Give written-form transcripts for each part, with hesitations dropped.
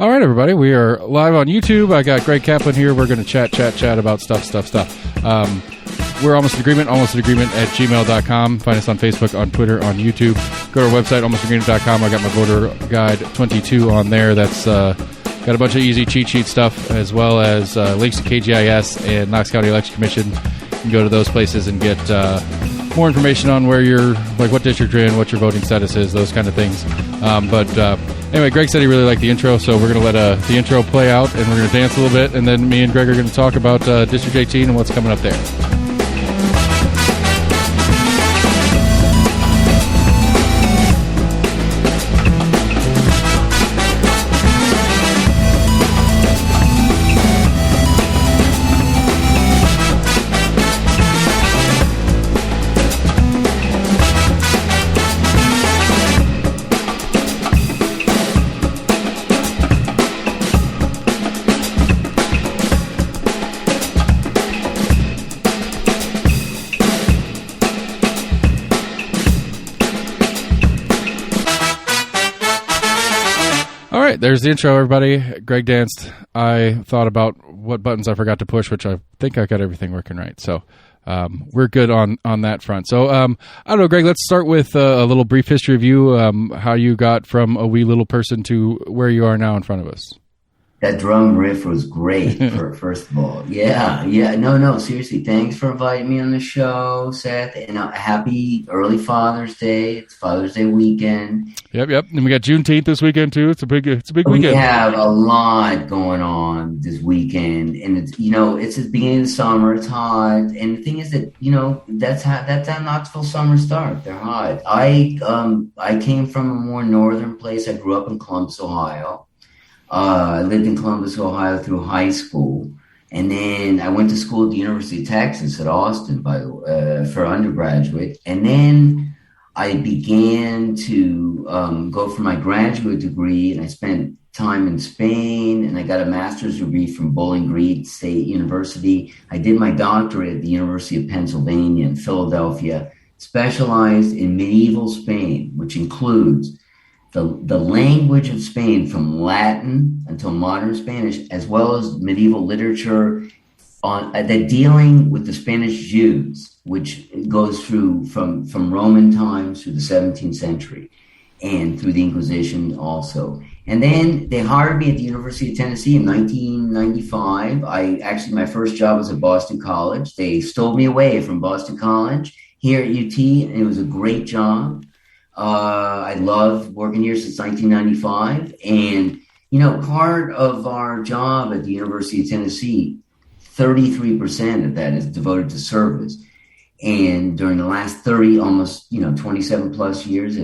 All right, everybody. We are live on YouTube. I got Greg Kaplan here. We're going to chat about stuff. We're almost in agreement at gmail.com. Find us on Facebook, on Twitter, on YouTube. Go to our website, almostinagreement.com. I got my voter guide 22 on there. That's got a bunch of easy cheat sheet stuff, as well as links to KGIS and Knox County Election Commission. You can go to those places and get more information on where you're, like what district you're in, what your voting status is, those kind of things. Anyway, Greg said he really liked the intro, so we're going to let the intro play out, and we're going to dance a little bit, and then me and Greg are going to talk about District 18 and what's coming up there. There's the intro, everybody. Greg danced. I thought about what buttons I forgot to push, which I think I got everything working right. So we're good on that front. So I don't know, Greg, let's start with a little brief history of you, how you got from a wee little person to where you are now in front of us. That drum riff was great, first of all. Yeah. No, seriously. Thanks for inviting me on the show, Seth. And happy early Father's Day. It's Father's Day weekend. Yep. And we got Juneteenth this weekend, too. It's a big weekend. We have a lot going on this weekend. And it's the beginning of the summer. It's hot. And the thing is that, that's how Knoxville summer start. They're hot. I came from a more northern place. I grew up in Columbus, Ohio. I lived in Columbus, Ohio through high school. And then I went to school at the University of Texas at Austin for undergraduate. And then I began to go for my graduate degree, and I spent time in Spain, and I got a master's degree from Bowling Green State University. I did my doctorate at the University of Pennsylvania in Philadelphia, specialized in medieval Spain, which includes the language of Spain from Latin until modern Spanish, as well as medieval literature that dealing with the Spanish Jews, which goes through from Roman times through the 17th century and through the Inquisition also. And then they hired me at the University of Tennessee in 1995. My first job was at Boston College. They stole me away from Boston College here at UT, and it was a great job. I love working here since 1995. And, part of our job at the University of Tennessee, 33% of that is devoted to service. And during the last 27 plus years,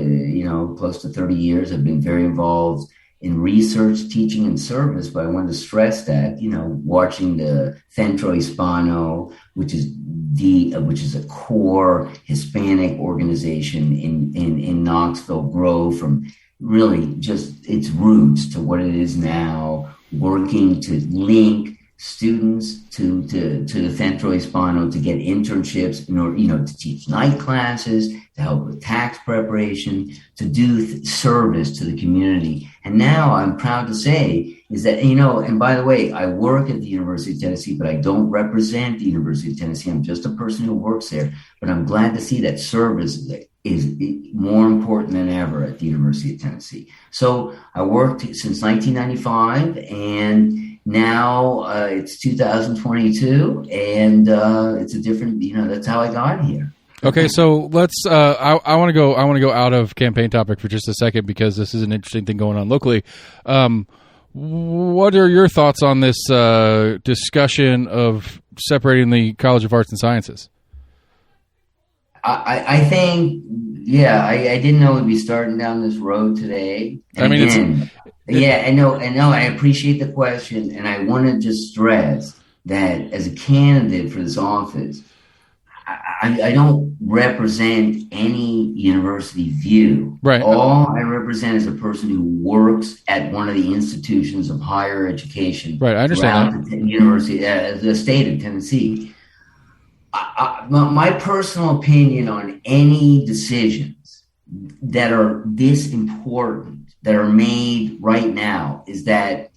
close to 30 years, I've been very involved in research, teaching, and service. But I wanted to stress that, watching the Centro Hispano, which is a core Hispanic organization in Knoxville, grow from really just its roots to what it is now, working to link students to the Centro Hispano to get internships in order, to teach night classes, to help with tax preparation, to do service to the community. And now I'm proud to say is that, and by the way, I work at the University of Tennessee, but I don't represent the University of Tennessee. I'm just a person who works there. But I'm glad to see that service is more important than ever at the University of Tennessee. So I worked since 1995, and now it's 2022, and it's a different, that's how I got here. Okay, so let's. I want to go out of campaign topic for just a second, because this is an interesting thing going on locally. What are your thoughts on this discussion of separating the College of Arts and Sciences? I think, I didn't know we'd be starting down this road today. And I know. I appreciate the question, and I want to just stress that as a candidate for this office, I don't represent any university view. Right. All I represent is a person who works at one of the institutions of higher education. Right, I understand that. The university, the state of Tennessee. My personal opinion on any decisions that are this important, that are made right now, is that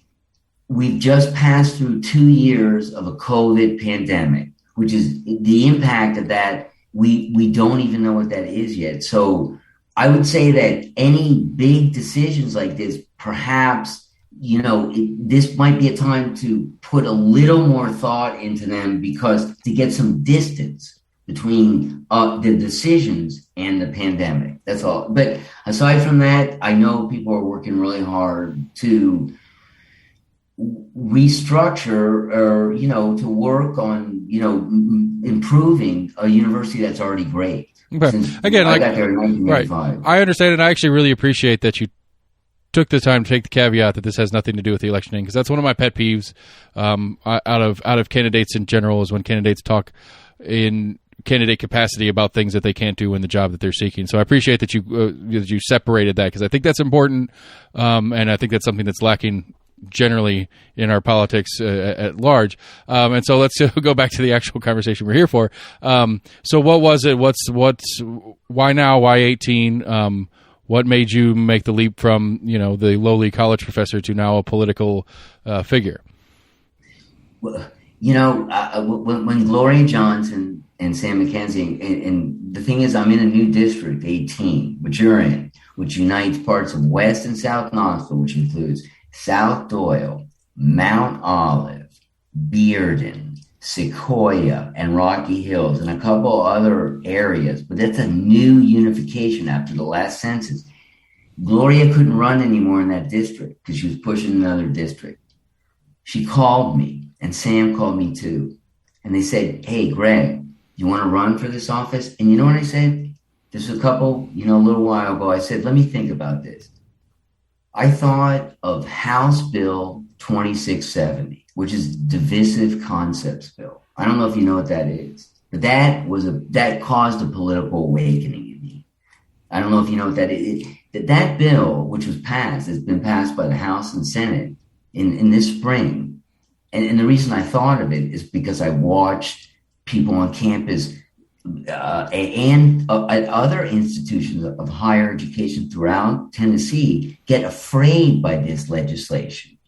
we've just passed through 2 years of a COVID pandemic, which is the impact of that. We don't even know what that is yet. So I would say that any big decisions like this, perhaps, this might be a time to put a little more thought into them, because to get some distance between the decisions and the pandemic. That's all. But aside from that, I know people are working really hard to restructure, or to work on improving a university that's already great. Okay. Again, I got there in 1995. Right. I understand, and I actually really appreciate that you took the time to take the caveat that this has nothing to do with the electioning, because that's one of my pet peeves out of candidates in general, is when candidates talk in candidate capacity about things that they can't do in the job that they're seeking. So I appreciate that you separated that, because I think that's important, and I think that's something that's lacking generally in our politics at large. And so let's go back to the actual conversation we're here for. So what was it? Why now? Why 18? What made you make the leap from, the lowly college professor to now a political figure? Well, when Gloria Johnson and Sam McKenzie, and the thing is, I'm in a new district, 18, which you're in, which unites parts of West and South Knoxville, which includes South Doyle, Mount Olive, Bearden, Sequoia, and Rocky Hills, and a couple other areas. But that's a new unification after the last census. Gloria couldn't run anymore in that district because she was pushing another district. She called me, and Sam called me too. And they said, "Hey, Greg, you want to run for this office?" And you know what I said? Just a little while ago, I said, "Let me think about this." I thought of House Bill 2670, which is Divisive Concepts Bill. I don't know if you know what that is, but that caused a political awakening in me. I don't know if you know what that is. That bill, which was passed, has been passed by the House and Senate in this spring. And the reason I thought of it is because I watched people on campus and at other institutions of higher education throughout Tennessee get afraid by this legislation.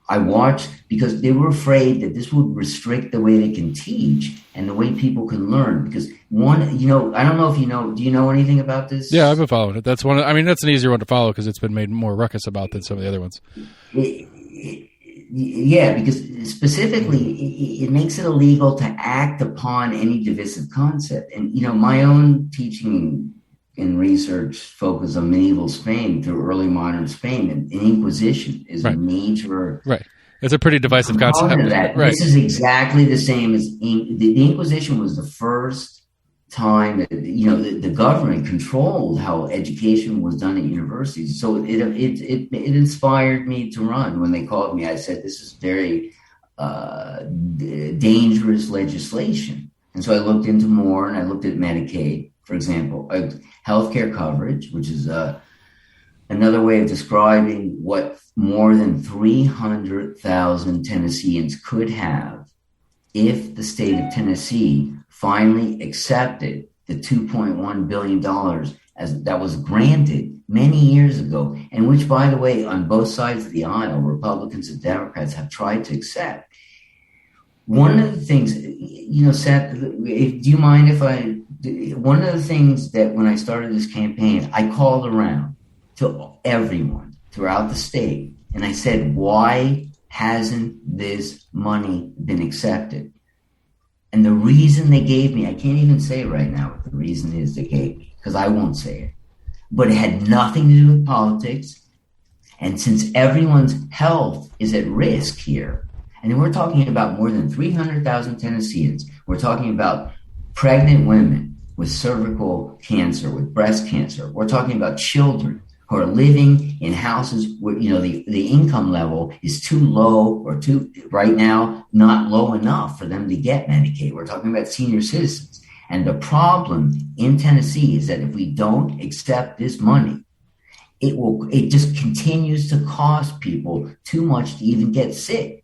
I watched because they were afraid that this would restrict the way they can teach and the way people can learn. Because I don't know if you know, do you know anything about this? Yeah, I've been following it. That's that's an easier one to follow because it's been made more ruckus about than some of the other ones. Yeah, because specifically it makes it illegal to act upon any divisive concept. And, my own teaching and research focus on medieval Spain through early modern Spain, and Inquisition is a major... Right. It's a pretty divisive concept. Of that. Right. This is exactly the same as... The Inquisition was the first time that, the government controlled how education was done at universities. So it inspired me to run. When they called me, I said, this is very dangerous legislation. And so I looked into more, and I looked at Medicaid, for example, healthcare coverage, which is another way of describing what more than 300,000 Tennesseans could have if the state of Tennessee finally accepted the $2.1 billion as that was granted many years ago, and which, by the way, on both sides of the aisle, Republicans and Democrats have tried to accept. One of the things, Seth, do you mind if one of the things that when I started this campaign, I called around to everyone throughout the state, and I said, why hasn't this money been accepted? And the reason they gave me, I can't even say right now what the reason is they gave me, because I won't say it. But it had nothing to do with politics. And since everyone's health is at risk here, and we're talking about more than 300,000 Tennesseans, we're talking about pregnant women with cervical cancer, with breast cancer. We're talking about children who are living in houses where, the income level is too low or right now, not low enough for them to get Medicaid. We're talking about senior citizens. And the problem in Tennessee is that if we don't accept this money, it just continues to cost people too much to even get sick.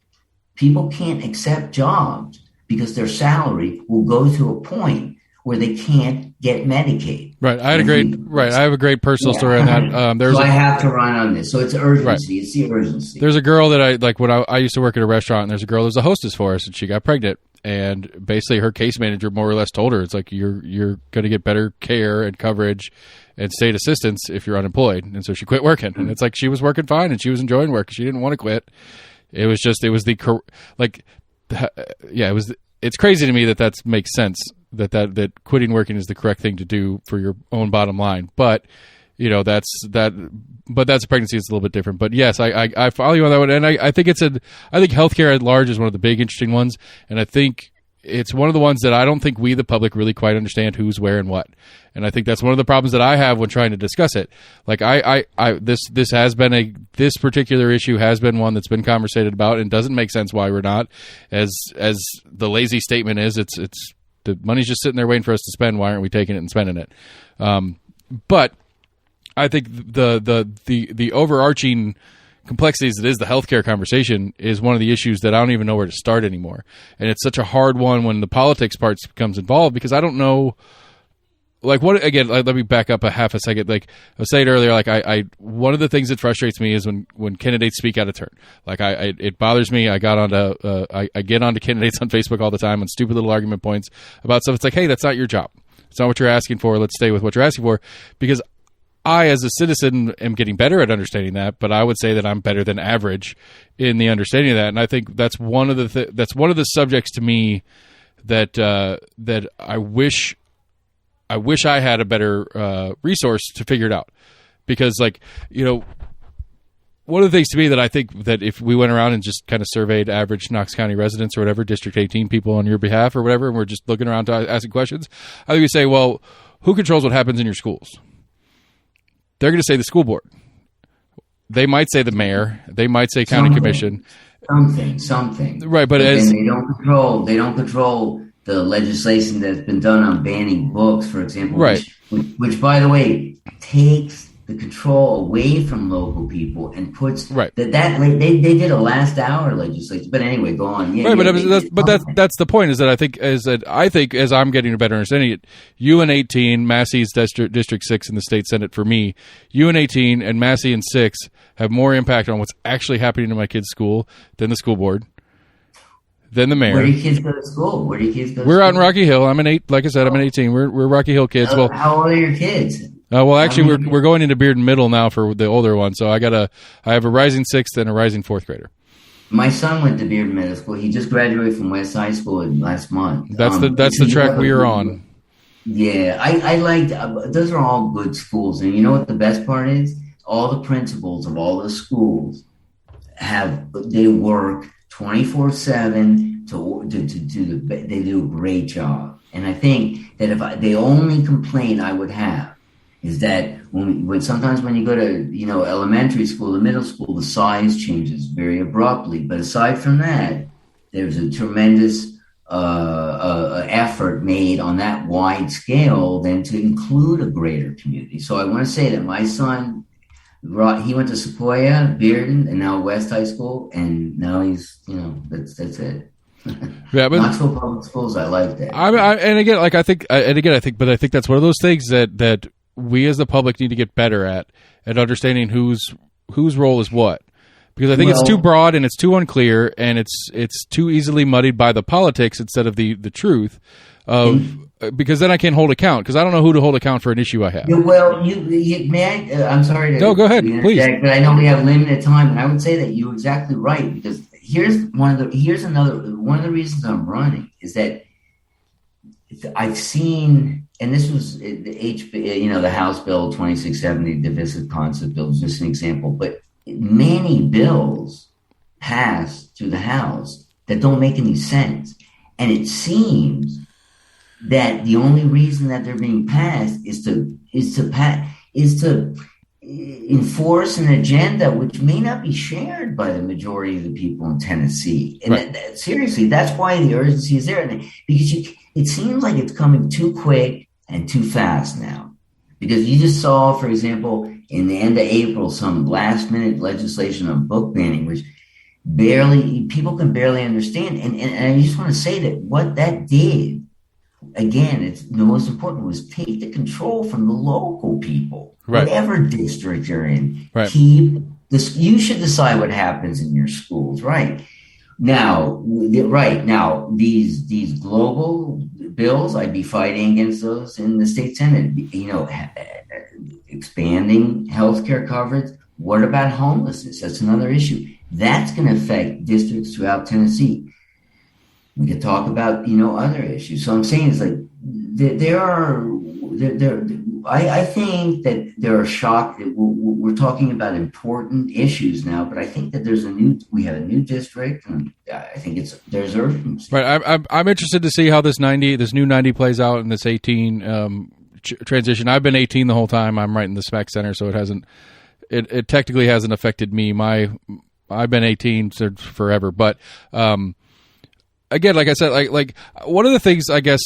People can't accept jobs because their salary will go to a point where they can't get Medicaid. Right. I have a great personal story on that. So I have to run on this. So it's urgency. Right. It's the urgency. There's a girl that I like when I used to work at a restaurant, and there's a girl who's a hostess for us, and she got pregnant. And basically her case manager more or less told her, it's like, you're going to get better care and coverage and state assistance if you're unemployed. And so she quit working. And it's like, she was working fine and she was enjoying work. She didn't want to quit. It's crazy to me that makes sense. That quitting working is the correct thing to do for your own bottom line. But, that's a pregnancy. It's a little bit different. But yes, I follow you on that one. And I think healthcare at large is one of the big interesting ones. And I think it's one of the ones that I don't think we, the public, really quite understand who's where and what. And I think that's one of the problems that I have when trying to discuss it. Like this particular issue has been one that's been conversated about, and doesn't make sense why we're not. As the lazy statement is, it's the money's just sitting there waiting for us to spend. Why aren't we taking it and spending it? But I think the overarching complexities that is the healthcare conversation is one of the issues that I don't even know where to start anymore. And it's such a hard one when the politics part becomes involved, because I don't know. Like, what, again, let me back up a half a second. Like I was saying earlier, like I one of the things that frustrates me is when candidates speak out of turn. Like it bothers me. I get onto candidates on Facebook all the time on stupid little argument points about stuff. It's like, hey, that's not your job. It's not what you're asking for. Let's stay with what you're asking for. Because I, as a citizen, am getting better at understanding that, but I would say that I'm better than average in the understanding of that. And I think that's one of the subjects to me that I wish I had a better resource to figure it out. Because, one of the things to me that I think that if we went around and just kind of surveyed average Knox County residents or whatever, District 18 people on your behalf or whatever, and we're just looking around asking questions, I think we say, well, who controls what happens in your schools? They're going to say the school board. They might say the mayor. They might say county commission. Something. Right, but they don't control the legislation that's been done on banning books, for example, right. which by the way, takes the control away from local people and puts right. they did a last hour legislation. But anyway, go on. Yeah, right, that's the point. Is that I think as I'm getting a better understanding it, UN 18, Massey's District 6 in the state Senate for me, UN 18 and Massey and 6 have more impact on what's actually happening in my kid's school than the school board. Then the mayor. Where do your kids go to school? We're out in Rocky Hill. I'm an 18. We're Rocky Hill kids. Well, how old are your kids? Well, actually, we're going into Bearden Middle now for the older one. So I have a rising 6th and a rising 4th grader. My son went to Bearden Middle School. He just graduated from West High School last month. That's the track we are on. Yeah, I liked. Those are all good schools, and you know what the best part is? All the principals of all the schools they work 24/7 they do a great job. And I think that the only complaint I would have is that sometimes when you go to elementary school, the middle school, the size changes very abruptly. But aside from that, there's a tremendous effort made on that wide scale then to include a greater community. So I want to say that my son, he went to Sequoia, Bearden, and now West High School, and now he's, that's it. Yeah, but Knoxville Public Schools, I like that. I think that's one of those things that we as the public need to get better at understanding whose role is what. Because I think it's too broad and it's too unclear and it's too easily muddied by the politics instead of the truth because then I can't hold account because I don't know who to hold account for an issue I have. Well, I'm sorry to no, go ahead, please. But I know we have limited time, and I would say that you're exactly right because here's one of the reasons I'm running is that I've seen, and this was the House Bill 2670, Divisive Concept Bill, is just an example, but many bills pass through the House that don't make any sense. And it seems that the only reason that they're being passed is to enforce an agenda which may not be shared by the majority of the people in Tennessee. And right. Seriously, that's why the urgency is there. Because it seems like it's coming too quick and too fast now. Because you just saw, for example, in the end of April, some last-minute legislation on book banning, which people can barely understand. And I just want to say that what that did again, it's the most important was take the control from the local people, Right. whatever district you're in. Right. Keep this. You should decide what happens in your schools, right? Now, these global bills, I'd be fighting against those in the state Senate. Expanding healthcare coverage. What about homelessness? That's another issue. That's going to affect districts throughout Tennessee. We could talk about, other issues. So I'm saying it's like I think that there are we're talking about important issues now, but I think that we have a new district, and I think there's urgency. Right. I'm interested to see how this new 90 plays out in this 18 transition. I've been 18 the whole time. I'm right in the smack center, so it technically hasn't affected me. I've been 18 forever, but again, like I said, like one of the things I guess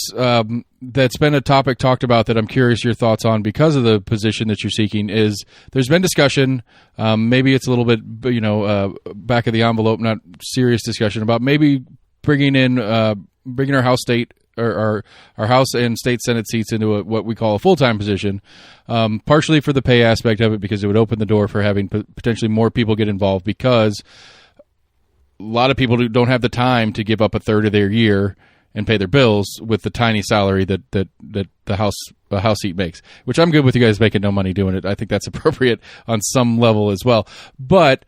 that's been a topic talked about that I'm curious your thoughts on because of the position that you're seeking is there's been discussion. Maybe it's a little bit, back of the envelope, not serious discussion about maybe bringing our House state or our House and state Senate seats into what we call a full-time position, partially for the pay aspect of it because it would open the door for having potentially more people get involved because a lot of people don't have the time to give up a third of their year and pay their bills with the tiny salary that the House seat makes, which I'm good with you guys making no money doing it. I think that's appropriate on some level as well. But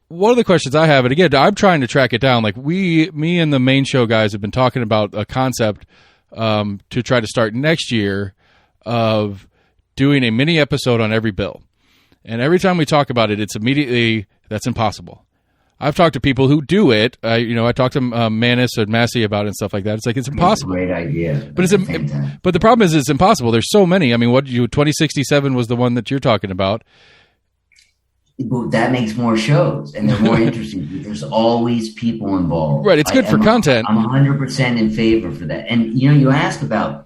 one of the questions I have, and again, I'm trying to track it down. Like me and the main show guys have been talking about a concept to try to start next year of doing a mini episode on every bill. And every time we talk about it, it's immediately, that's impossible. I've talked to people who do it. I talked to Manis or Massey about it and stuff like that. It's like it's impossible. That's a great idea. But the problem is it's impossible. There's so many. I mean, 2067 was the one that you're talking about. Well, that makes more shows, and they're more interesting. There's always people involved. Right. It's good for content. I'm 100% in favor for that. And you ask about.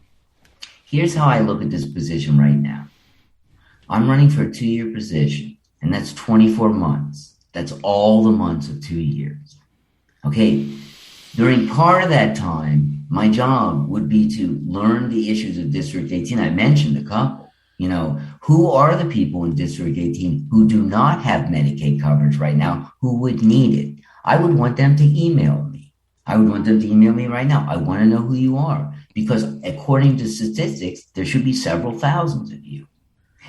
Here's how I look at this position right now. I'm running for a 2-year position, and that's 24 months. That's all the months of 2 years. Okay. During part of that time, my job would be to learn the issues of District 18. I mentioned a couple. Who are the people in District 18 who do not have Medicaid coverage right now, who would need it? I would want them to email me. I would want them to email me right now. I want to know who you are because according to statistics, there should be several thousands of you.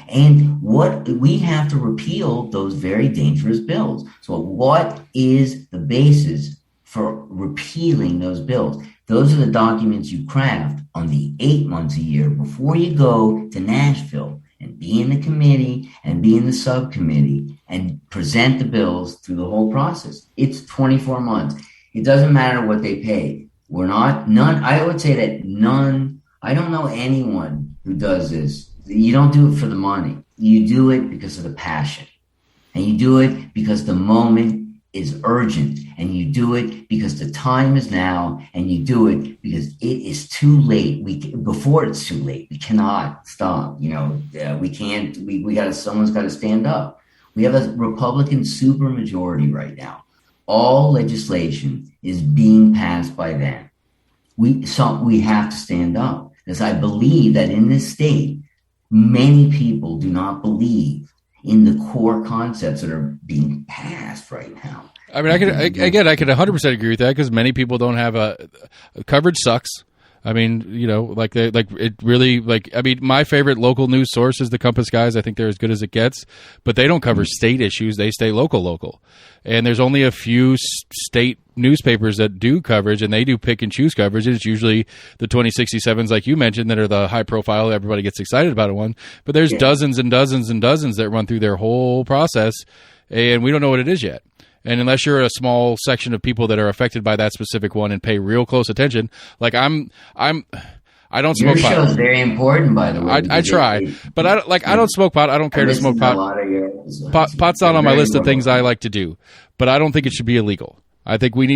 And we have to repeal those very dangerous bills. So what is the basis for repealing those bills? Those are the documents you craft on the 8 months a year before you go to Nashville and be in the committee and be in the subcommittee and present the bills through the whole process. It's 24 months. It doesn't matter what they pay. I would say that I don't know anyone who does this. You don't do it for the money. You do it because of the passion. And you do it because the moment is urgent. And you do it because the time is now. And you do it because it is too late. Before it's too late, we cannot stop. We can't. Someone's got to stand up. We have a Republican supermajority right now. All legislation is being passed by them. We have to stand up because I believe that in this state, many people do not believe in the core concepts that are being passed right now. I mean, I could 100% agree with that because many people don't have coverage sucks. I mean, my favorite local news source is the Compass guys. I think they're as good as it gets, but they don't cover state issues. They stay local. And there's only a few state newspapers that do coverage, and they do pick and choose coverage. And it's usually the 2067s, like you mentioned, that are the high profile. Everybody gets excited about it one, but there's dozens and dozens and dozens that run through their whole process, and we don't know what it is yet. And unless you're a small section of people that are affected by that specific one and pay real close attention, like I don't smoke pot. Your show is very important, by the way. I try, but I don't smoke pot. I don't care to smoke pot. Pot's not on my list of things I like to do, but I don't think it should be illegal. I think one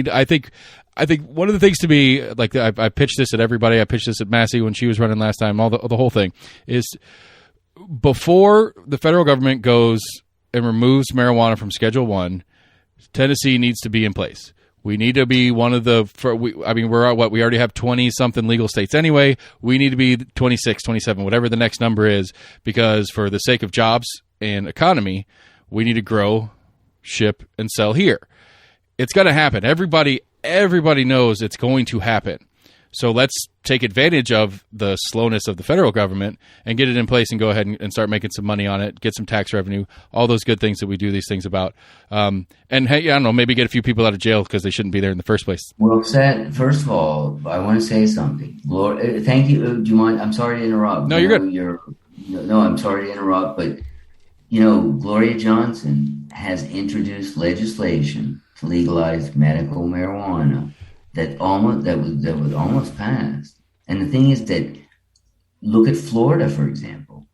of the things to be like I pitched this at everybody. I pitched this at Massey when she was running last time. The whole thing is before the federal government goes and removes marijuana from Schedule 1. Tennessee needs to be in place. We need to be one of the, we're at we already have 20 something legal states anyway. We need to be 26, 27, whatever the next number is, because for the sake of jobs and economy, we need to grow, ship, and sell here. It's going to happen. Everybody knows it's going to happen. So let's take advantage of the slowness of the federal government and get it in place and go ahead and start making some money on it, get some tax revenue, all those good things that we do these things about. And hey, I don't know, maybe get a few people out of jail because they shouldn't be there in the first place. Well said. First of all, I want to say something. Lord, thank you. Do you mind? I'm sorry to interrupt. No, you're good. No, I'm sorry to interrupt, but Gloria Johnson has introduced legislation to legalize medical marijuana that was almost passed. And the thing is that, look at Florida, for example.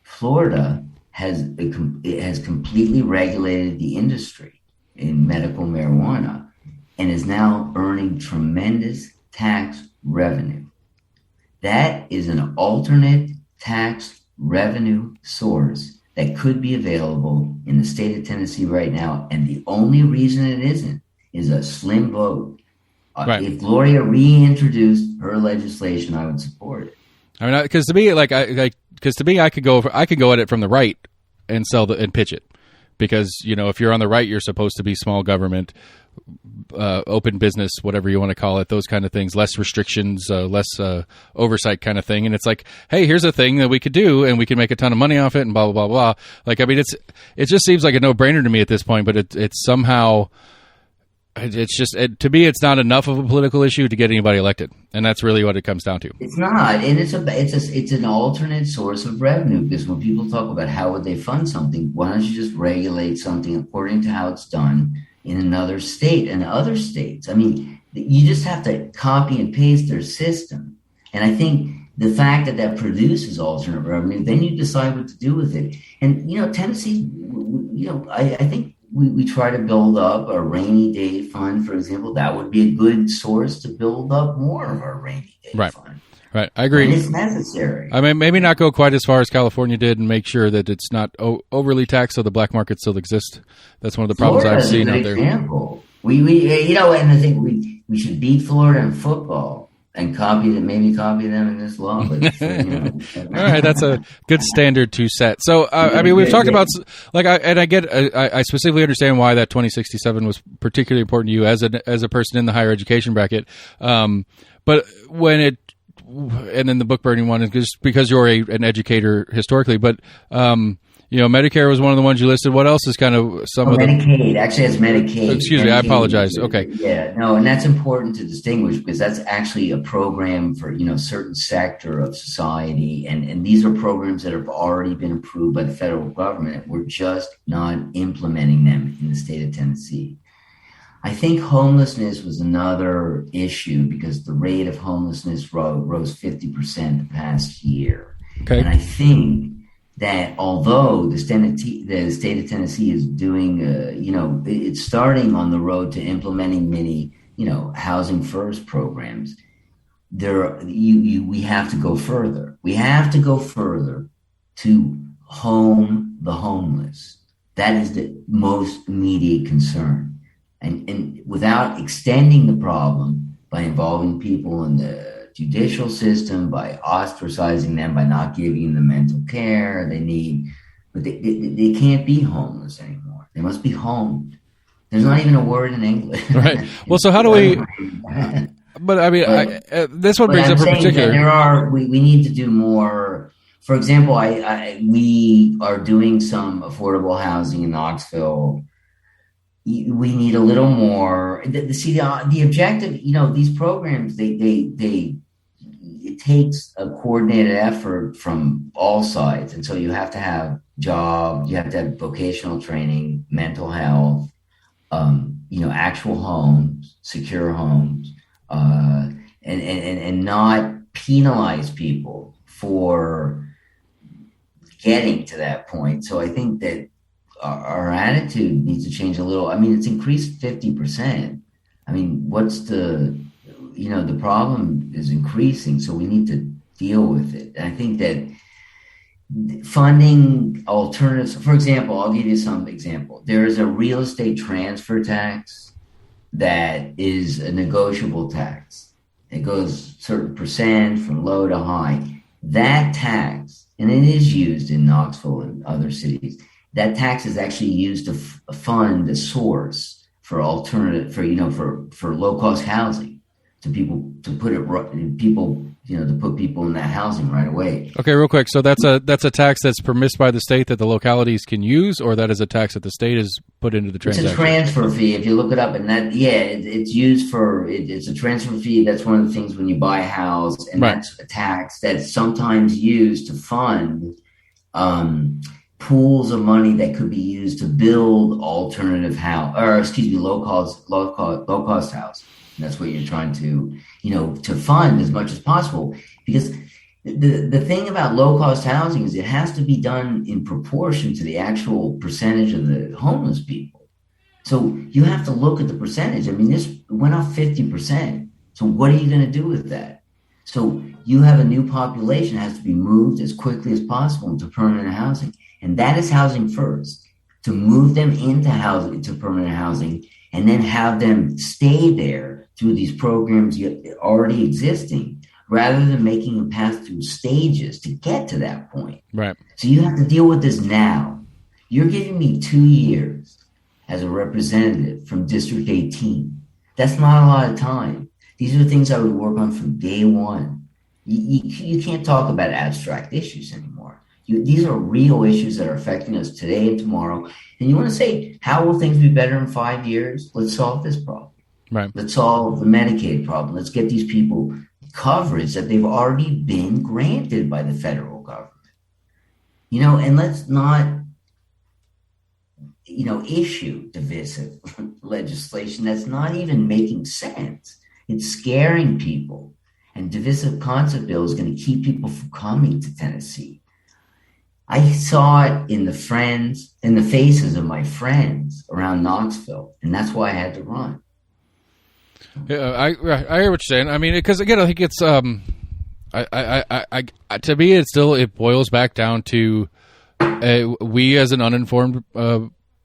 Florida has completely regulated the industry in medical marijuana and is now earning tremendous tax revenue. That is an alternate tax revenue source that could be available in the state of Tennessee right now. And the only reason it isn't is a slim vote. Right. If Gloria reintroduced her legislation, I would support it. I mean, because to me, I could go at it from the right and and pitch it, because if you're on the right, you're supposed to be small government, open business, whatever you want to call it, those kind of things, less restrictions, less oversight kind of thing. And it's like, hey, here's a thing that we could do, and we can make a ton of money off it, and blah blah blah blah. It just seems like a no-brainer to me at this point, but it's somehow. It's just to me, it's not enough of a political issue to get anybody elected, and that's really what it comes down to. It's not, and it's an alternate source of revenue, because when people talk about how would they fund something, why don't you just regulate something according to how it's done in another state and other states? I mean, you just have to copy and paste their system, and I think the fact that produces alternate revenue, then you decide what to do with it. And Tennessee, I think. We try to build up a rainy day fund, for example. That would be a good source to build up more of our rainy day fund. Right, I agree. And it's necessary. I mean, maybe not go quite as far as California did and make sure that it's not overly taxed so the black market still exists. That's one of the problems I've seen out there. Example. And I think we should beat Florida in football. And copy them in this law. But, All right, that's a good standard to set. So, I mean, we've talked about, I specifically understand why that 2067 was particularly important to you as a person in the higher education bracket. But and then the book burning one is just because you're an educator historically, but, Medicare was one of the ones you listed. What else is kind of Medicaid. Actually, it's Medicaid. Excuse me, I apologize. Okay. Yeah, no, and that's important to distinguish, because that's actually a program for, certain sector of society. And these are programs that have already been approved by the federal government. We're just not implementing them in the state of Tennessee. I think homelessness was another issue, because the rate of homelessness rose 50% the past year. Okay. And I think that although the state of Tennessee is doing, it's starting on the road to implementing many, housing first programs, we have to go further. We have to go further to home the homeless. That is the most immediate concern. And without extending the problem by involving people in the judicial system, by ostracizing them, by not giving them mental care they need, but they can't be homeless anymore. They must be homed. There's not even a word in English. Right. Well, so how do we? But I mean, this one brings up a particular. We need to do more. For example, we are doing some affordable housing in Knoxville. We need a little more. The objective, these programs, it takes a coordinated effort from all sides. And so you have to have jobs, you have to have vocational training, mental health, actual homes, secure homes, and not penalize people for getting to that point. So I think that our attitude needs to change a little. I mean, it's increased 50%. I mean, what's the problem is increasing, so we need to deal with it. And I think that funding alternatives, for example, I'll give you some example. There is a real estate transfer tax that is a negotiable tax. It goes certain percent from low to high. That tax, and it is used in Knoxville and other cities, that tax is actually used to fund the source for alternative, for low cost housing to people, to put it people, to put people in that housing right away. Okay, real quick. So that's a tax that's permitted by the state that the localities can use, or that is a tax that the state has put into the transaction? It's a transfer fee. If you look it up, and it's used for it's a transfer fee. That's one of the things when you buy a house, and right. That's a tax that's sometimes used to fund pools of money that could be used to build alternative low cost house. And that's what you're trying to, to fund as much as possible, because the thing about low cost housing is it has to be done in proportion to the actual percentage of the homeless people. So you have to look at the percentage. I mean, this went up 50%. So what are you going to do with that? So you have a new population that has to be moved as quickly as possible into permanent housing. And that is housing first, to move them into housing, to permanent housing, and then have them stay there through these programs already existing, rather than making them pass through stages to get to that point. Right. So you have to deal with this now. You're giving me 2 years as a representative from District 18. That's not a lot of time. These are things I would work on from day one. You can't talk about abstract issues anymore. These are real issues that are affecting us today and tomorrow. And you want to say, how will things be better in 5 years? Let's solve this problem. Right. Let's solve the Medicaid problem. Let's get these people coverage that they've already been granted by the federal government. And let's not, issue divisive legislation that's not even making sense. It's scaring people. And divisive concept bill is going to keep people from coming to Tennessee. I saw it in the faces of my friends around Knoxville, and that's why I had to run. Yeah, I hear what you're saying. I mean, because again, I think it's to me, it boils back down to we as an uninformed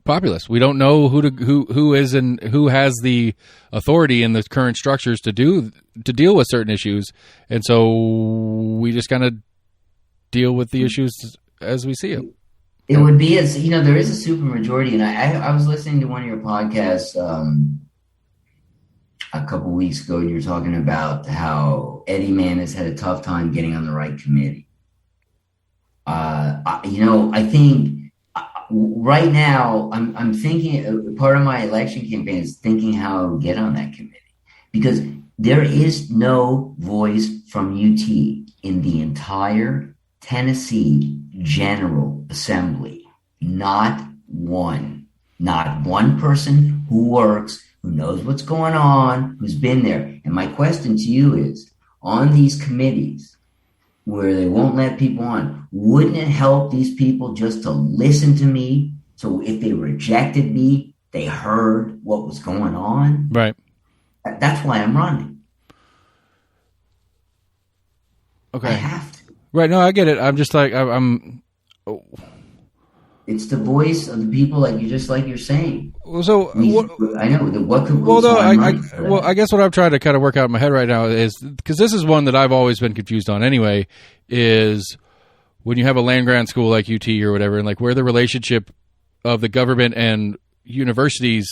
populace. We don't know who has the authority in the current structures to deal with certain issues, and so we just kind of deal with the issues as we see it. It would be there is a supermajority, and I was listening to one of your podcasts a couple weeks ago, and you're talking about how Eddie Mann has had a tough time getting on the right committee. I think right now I'm thinking part of my election campaign is thinking how I would get on that committee, because there is no voice from UT in the entire Tennessee General Assembly. Not one person who works, who knows what's going on, who's been there. And my question to you is, on these committees where they won't let people on, wouldn't it help these people just to listen to me? So if they rejected me, they heard what was going on. Right. That's why I'm running. Okay. I have to. Right. No, I get it. I'm just like, I'm. Oh. It's the voice of the people, like you're saying. So I know what could. Well, no, I guess what I'm trying to kind of work out in my head right now is, because this is one that I've always been confused on anyway, is when you have a land grant school like UT or whatever, and like where the relationship of the government and universities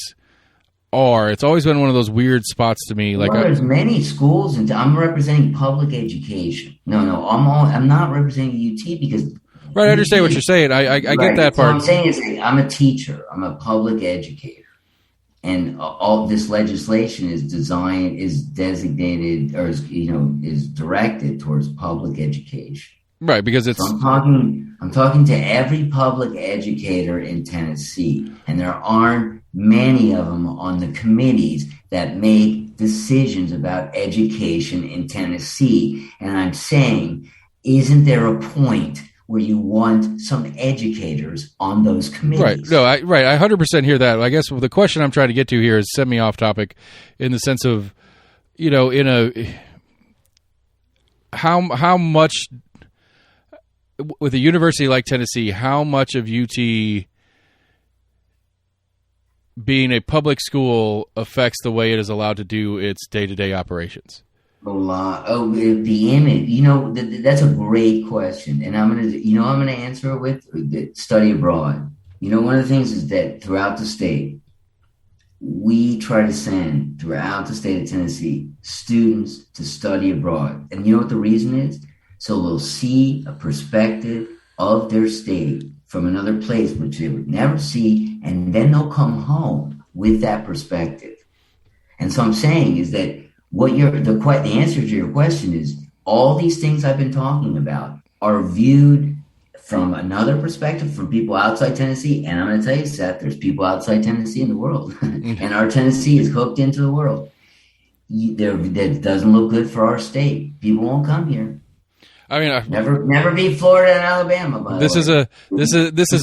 are. It's always been one of those weird spots to me. Like, there's many schools, and I'm representing public education. No, I'm not representing UT because. Right, I understand what you're saying. I get that part. What I'm saying is, I'm a teacher. I'm a public educator, and all this legislation is designated, or is directed towards public education. Right, because it's. So I'm talking to every public educator in Tennessee, and there aren't many of them on the committees that make decisions about education in Tennessee. And I'm saying, isn't there a point where you want some educators on those committees? Right. No, I 100% hear that. I guess the question I'm trying to get to here is semi-off topic, in the sense of, how much, with a university like Tennessee, how much of UT being a public school affects the way it is allowed to do its day-to-day operations? A lot. Oh, the image. That's a great question, and I'm gonna answer it with study abroad. One of the things is that throughout the state, we try to send throughout the state of Tennessee students to study abroad, and you know what the reason is? So they'll see a perspective of their state from another place, which they would never see, and then they'll come home with that perspective. And so I'm saying is that the answer to your question is all these things I've been talking about are viewed from another perspective, from people outside Tennessee. And I'm going to tell you, Seth, there's people outside Tennessee in the world, and our Tennessee is hooked into the world. That doesn't look good for our state. People won't come here. I mean, never beat Florida and Alabama. This is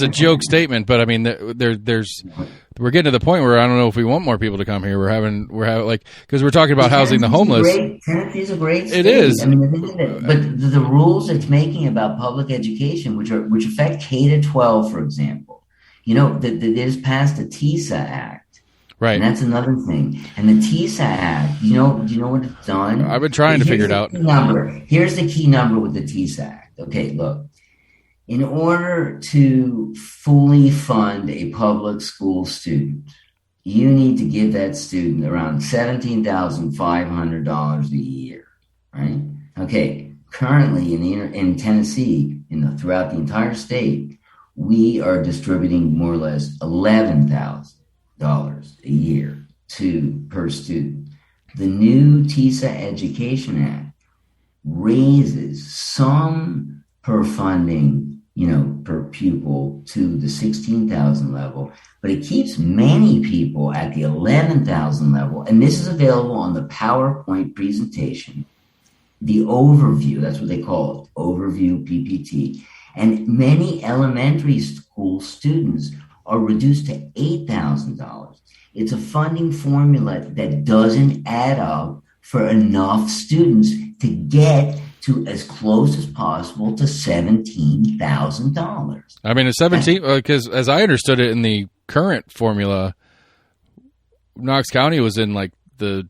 a joke statement, but I mean, we're getting to the point where I don't know if we want more people to come here. We're having like, because we're talking about housing the homeless. Tennessee's a great state. It is. I mean, but the rules it's making about public education, which affect K-12, for example, that it has passed the TISA Act. Right. And that's another thing. And the TISA Act, do you know what it's done? I've been trying to figure it out. Here's the key number with the TISA Act. Okay, look. In order to fully fund a public school student, you need to give that student around $17,500 a year, right? Okay, currently in Tennessee, throughout the entire state, we are distributing more or less $11,000 a year per student. The new TISA Education Act raises some per funding, per pupil to the 16,000 level, but it keeps many people at the 11,000 level. And this is available on the PowerPoint presentation, the overview, that's what they call it, overview PPT. And many elementary school students are reduced to $8,000. It's a funding formula that doesn't add up for enough students to get to as close as possible to $17,000. I mean, it's 17 because as I understood it in the current formula, Knox County was in like the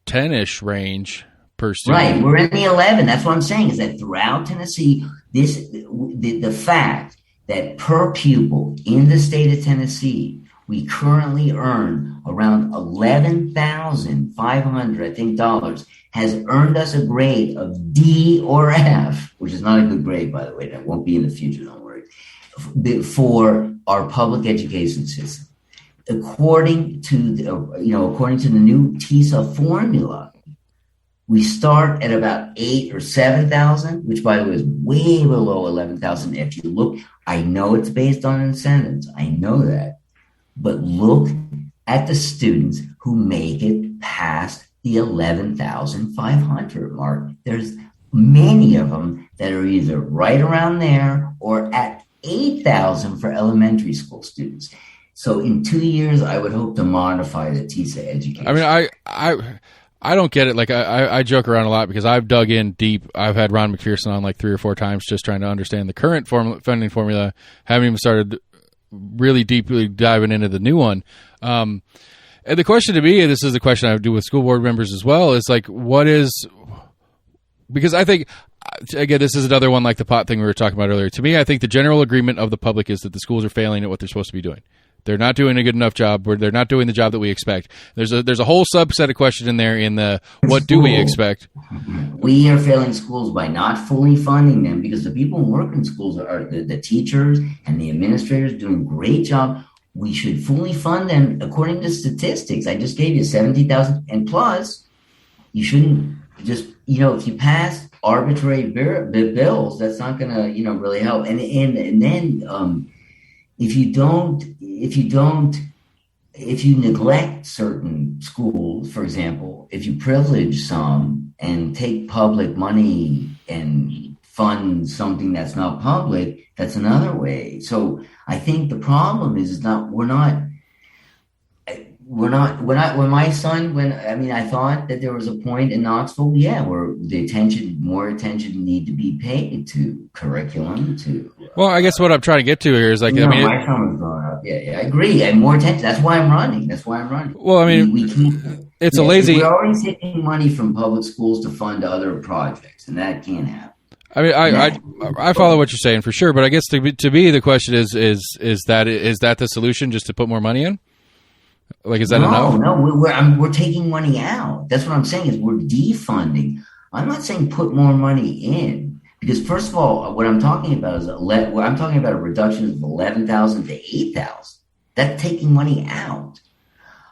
10-ish range per student. Right, we're in the 11. That's what I'm saying is that throughout Tennessee, the fact that per pupil in the state of Tennessee, we currently earn around $11,500, has earned us a grade of D or F, which is not a good grade, by the way. That won't be in the future, don't worry, for our public education system. According to the new TISA formula, we start at about 8,000 or 7,000, which, by the way, is way below 11,000. If you look, I know it's based on incentives. I know that. But look at the students who make it past the 11,500 mark. There's many of them that are either right around there or at 8,000 for elementary school students. So in 2 years, I would hope to modify the TISA education. I mean, I don't get it. Like I joke around a lot because I've dug in deep. I've had Ron McPherson on like 3 or 4 times just trying to understand the current funding formula. Haven't even started really deeply diving into the new one. And the question to me, and this is the question I do with school board members as well, is like, because I think, again, this is another one like the pot thing we were talking about earlier. To me, I think the general agreement of the public is that the schools are failing at what they're supposed to be doing. They're not doing a good enough job, or they're not doing the job that we expect. There's a whole subset of question in there in the what do we expect? We are failing schools by not fully funding them because the people who work in schools are the teachers and the administrators doing a great job. We should fully fund them according to statistics. I just gave you 70,000 and plus. You shouldn't just, if you pass arbitrary bills, that's not going to, really help. And then if you neglect certain schools, for example, if you privilege some and take public money and fund something that's not public, that's another way. So I think the problem is when I thought that there was a point in Knoxville, where more attention need to be paid to curriculum, to. Well, I guess what I'm trying to get to here is like, my son was growing up. up. Yeah, I agree. And more attention. That's why I'm running. Well, I mean, we can't. It's a lazy. We're already taking money from public schools to fund other projects, and that can't happen. I mean, I follow what you're saying for sure, but I guess to me the question is that the solution, just to put more money in? Like, is that enough? No, we're taking money out. That's what I'm saying is we're defunding. I'm not saying put more money in, because first of all, what I'm talking about is I'm talking about a reduction of 11,000 to 8,000. That's taking money out.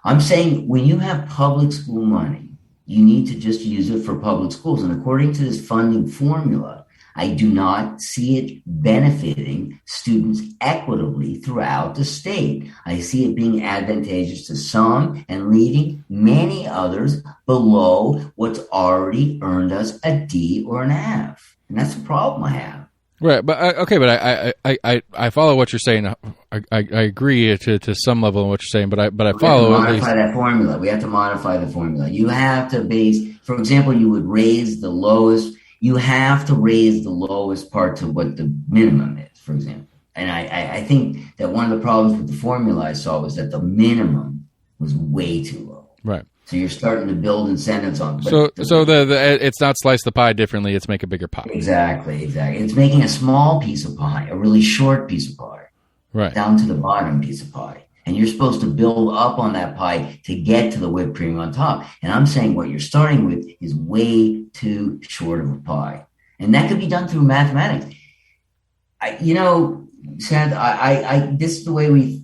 I'm saying when you have public school money, you need to just use it for public schools. And according to this funding formula, I do not see it benefiting students equitably throughout the state. I see it being advantageous to some and leaving many others below what's already earned us a D or an F. And that's the problem I have. Right, but I follow what you're saying. I agree to some level in what you're saying, but I follow. We have to modify that formula. We have to modify the formula. You have to base, for example, you would raise the lowest. You have to raise the lowest part to what the minimum is, for example. And I think that one of the problems with the formula I saw was that the minimum was way too low. Right. So you're starting to build incentives on. So it's not slice the pie differently; it's make a bigger pie. Exactly. It's making a small piece of pie, a really short piece of pie, right, down to the bottom piece of pie, and you're supposed to build up on that pie to get to the whipped cream on top. And I'm saying what you're starting with is way too short of a pie, and that could be done through mathematics. Seth, this is the way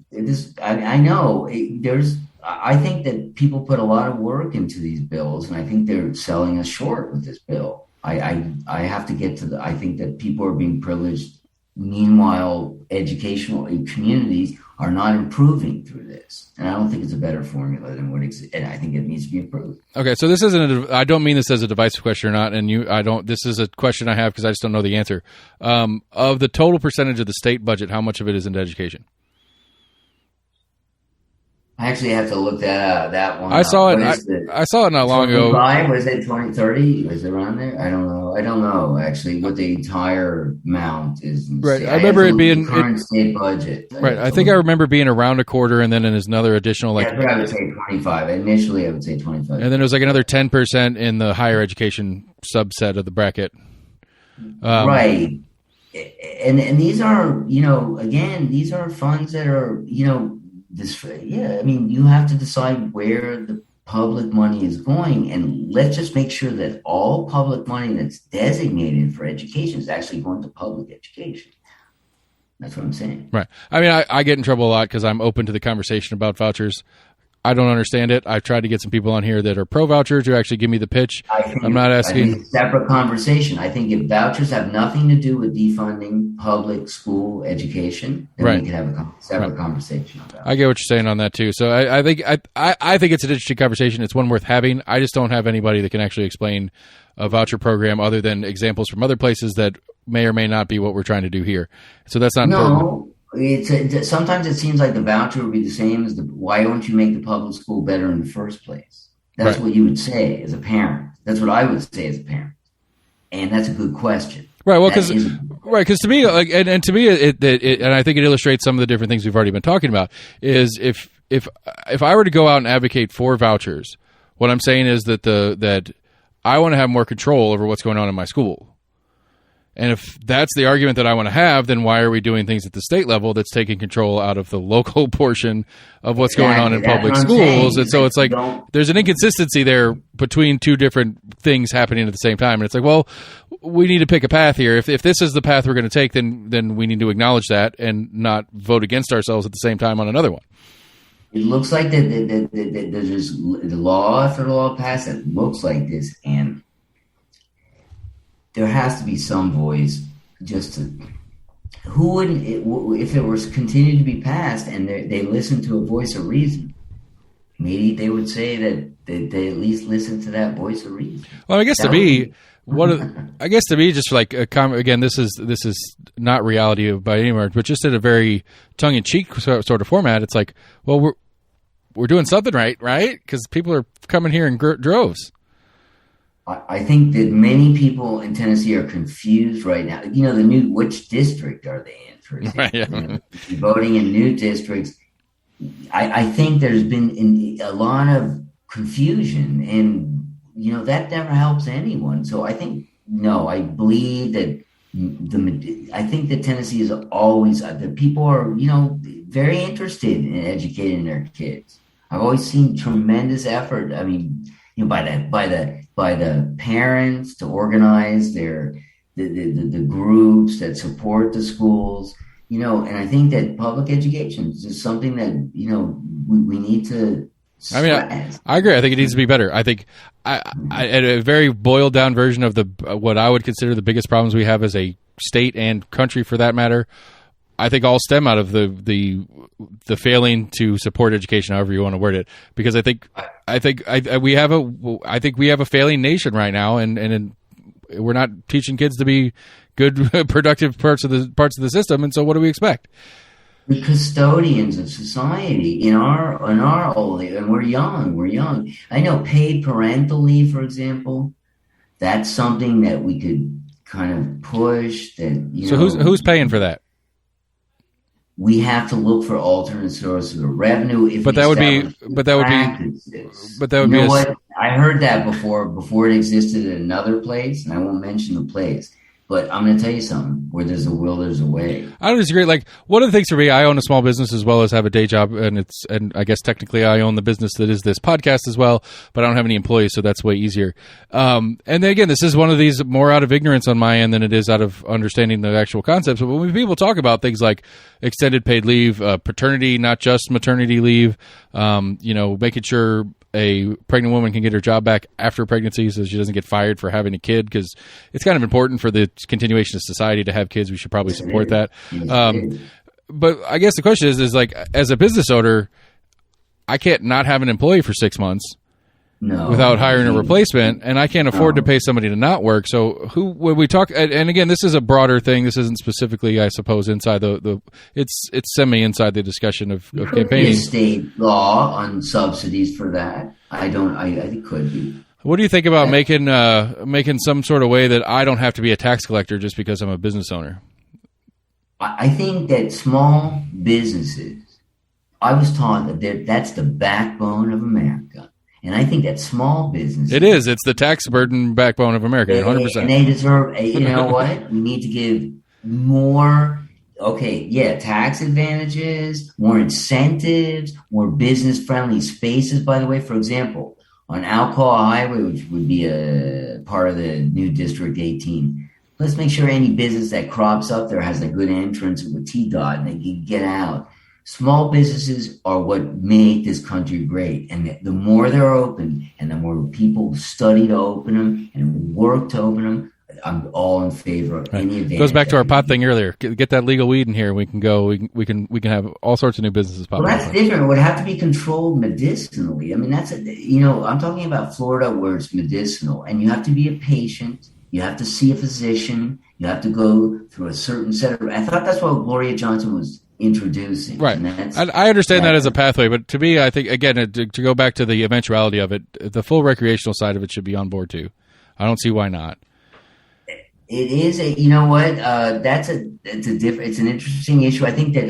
I know there's. I think that people put a lot of work into these bills, and I think they're selling us short with this bill. I have to get to I think that people are being privileged. Meanwhile, educational communities are not improving through this. And I don't think it's a better formula than what exists. And I think it needs to be improved. Okay, so this isn't I don't mean this as a divisive question or not, and this is a question I have because I just don't know the answer. Of the total percentage of the state budget, how much of it is into education? I actually have to look that one. I saw it. I saw it not long ago. Was it 2030? Was it around there? I don't know actually what the entire amount is. Right. I remember it being current state budget. Right. I think I remember being around a quarter, and then there's another additional I would say 25. Initially, I would say 25. And then it was like another 10% in the higher education subset of the bracket. Right. And these are these are funds that are you have to decide where the public money is going, and let's just make sure that all public money that's designated for education is actually going to public education. That's what I'm saying. Right. I mean, I get in trouble a lot because I'm open to the conversation about vouchers. I don't understand it. I've tried to get some people on here that are pro voucher to actually give me the pitch. I'm not asking. I think it's a separate conversation. I think if vouchers have nothing to do with defunding public school education, then we can have a separate conversation about it. I get what you're saying on that too. So I think it's an interesting conversation. It's one worth having. I just don't have anybody that can actually explain a voucher program other than examples from other places that may or may not be what we're trying to do here. So that's not important. Sometimes it seems like the voucher would be the same as why don't you make the public school better in the first place? That's what you would say as a parent. That's what I would say as a parent. And that's a good question. Right. Well, because to me, and to me, and I think it illustrates some of the different things we've already been talking about, is if I were to go out and advocate for vouchers, what I'm saying is that I want to have more control over what's going on in my school. And if that's the argument that I want to have, then why are we doing things at the state level that's taking control out of the local portion of what's going on in public schools? And so it's like there's an inconsistency there between two different things happening at the same time. And it's like, well, we need to pick a path here. If this is the path we're going to take, then we need to acknowledge that and not vote against ourselves at the same time on another one. It looks like that there's the law after the law passed that looks like this, and there has to be some voice just to who wouldn't if it was continued to be passed and they listened to a voice of reason, maybe they would say that they at least listen to that voice of reason. Well, I guess to me, just like a comment, again, this is not reality by any means, but just in a very tongue-in-cheek sort of format. It's like, well, we're doing something right? Because people are coming here in droves. I think that many people in Tennessee are confused right now. You know, which district are they in, for example? Right, yeah. You know, voting in new districts. I think there's been a lot of confusion, and you know that never helps anyone. So I think no, I believe that I think that Tennessee is always the people are very interested in educating their kids. I've always seen tremendous effort. I mean, by the parents to organize the groups that support the schools. And I think that public education is just something that, we need to stress. I mean, I agree. I think it needs to be better. I think a very boiled down version of what I would consider the biggest problems we have as a state and country for that matter, I think all stem out of the failing to support education, however you want to word it, because I think we have a failing nation right now, and we're not teaching kids to be good, productive parts of the system. And so, what do we expect? The custodians of society in our old age, and we're young. I know paid parental leave, for example. That's something that we could kind of push. So who's paying for that? We have to look for alternate sources of revenue. But that would be. What? I heard that before it existed in another place, and I won't mention the place. But I'm going to tell you something. Where there's a will, there's a way. I don't disagree. Like, one of the things for me, I own a small business as well as have a day job, and I guess technically I own the business that is this podcast as well, but I don't have any employees, so that's way easier. And then again, this is one of these more out of ignorance on my end than it is out of understanding the actual concepts. But when people talk about things like extended paid leave, paternity, not just maternity leave, making sure a pregnant woman can get her job back after pregnancy so she doesn't get fired for having a kid, because it's kind of important for the continuation of society to have kids. We should probably support that. But I guess the question is like, as a business owner, I can't not have an employee for 6 months without hiring a replacement, and I can't afford to pay somebody to not work. So when we talk, and again, this is a broader thing. This isn't specifically, I suppose, inside it's semi inside the discussion of campaigning. State law on subsidies for that. I think it could be. What do you think about making some sort of way that I don't have to be a tax collector just because I'm a business owner? I think that small businesses, I was taught that that's the backbone of America. And I think that small business... It is. It's the tax burden backbone of America, 100%. And they deserve... You know what? We need to give more... tax advantages, more incentives, more business-friendly spaces, by the way. For example, on Alcoa Highway, which would be a part of the new District 18, let's make sure any business that crops up there has a good entrance with T-Dot and they can get out. Small businesses are what make this country great. And the more they're open and the more people study to open them and work to open them, I'm all in favor of any advantage. Goes back to our pot thing earlier. Get that legal weed in here. We can go. We can have all sorts of new businesses pop up. Well, that's different. It would have to be controlled medicinally. I mean, I'm talking about Florida where it's medicinal, and you have to be a patient. You have to see a physician. You have to go through a certain set of. I thought that's what Gloria Johnson was introducing. Right. And I understand that as a pathway, but to me, I think, again, to go back to the eventuality of it, the full recreational side of it should be on board too. I don't see why not. It is it's an interesting issue. I think that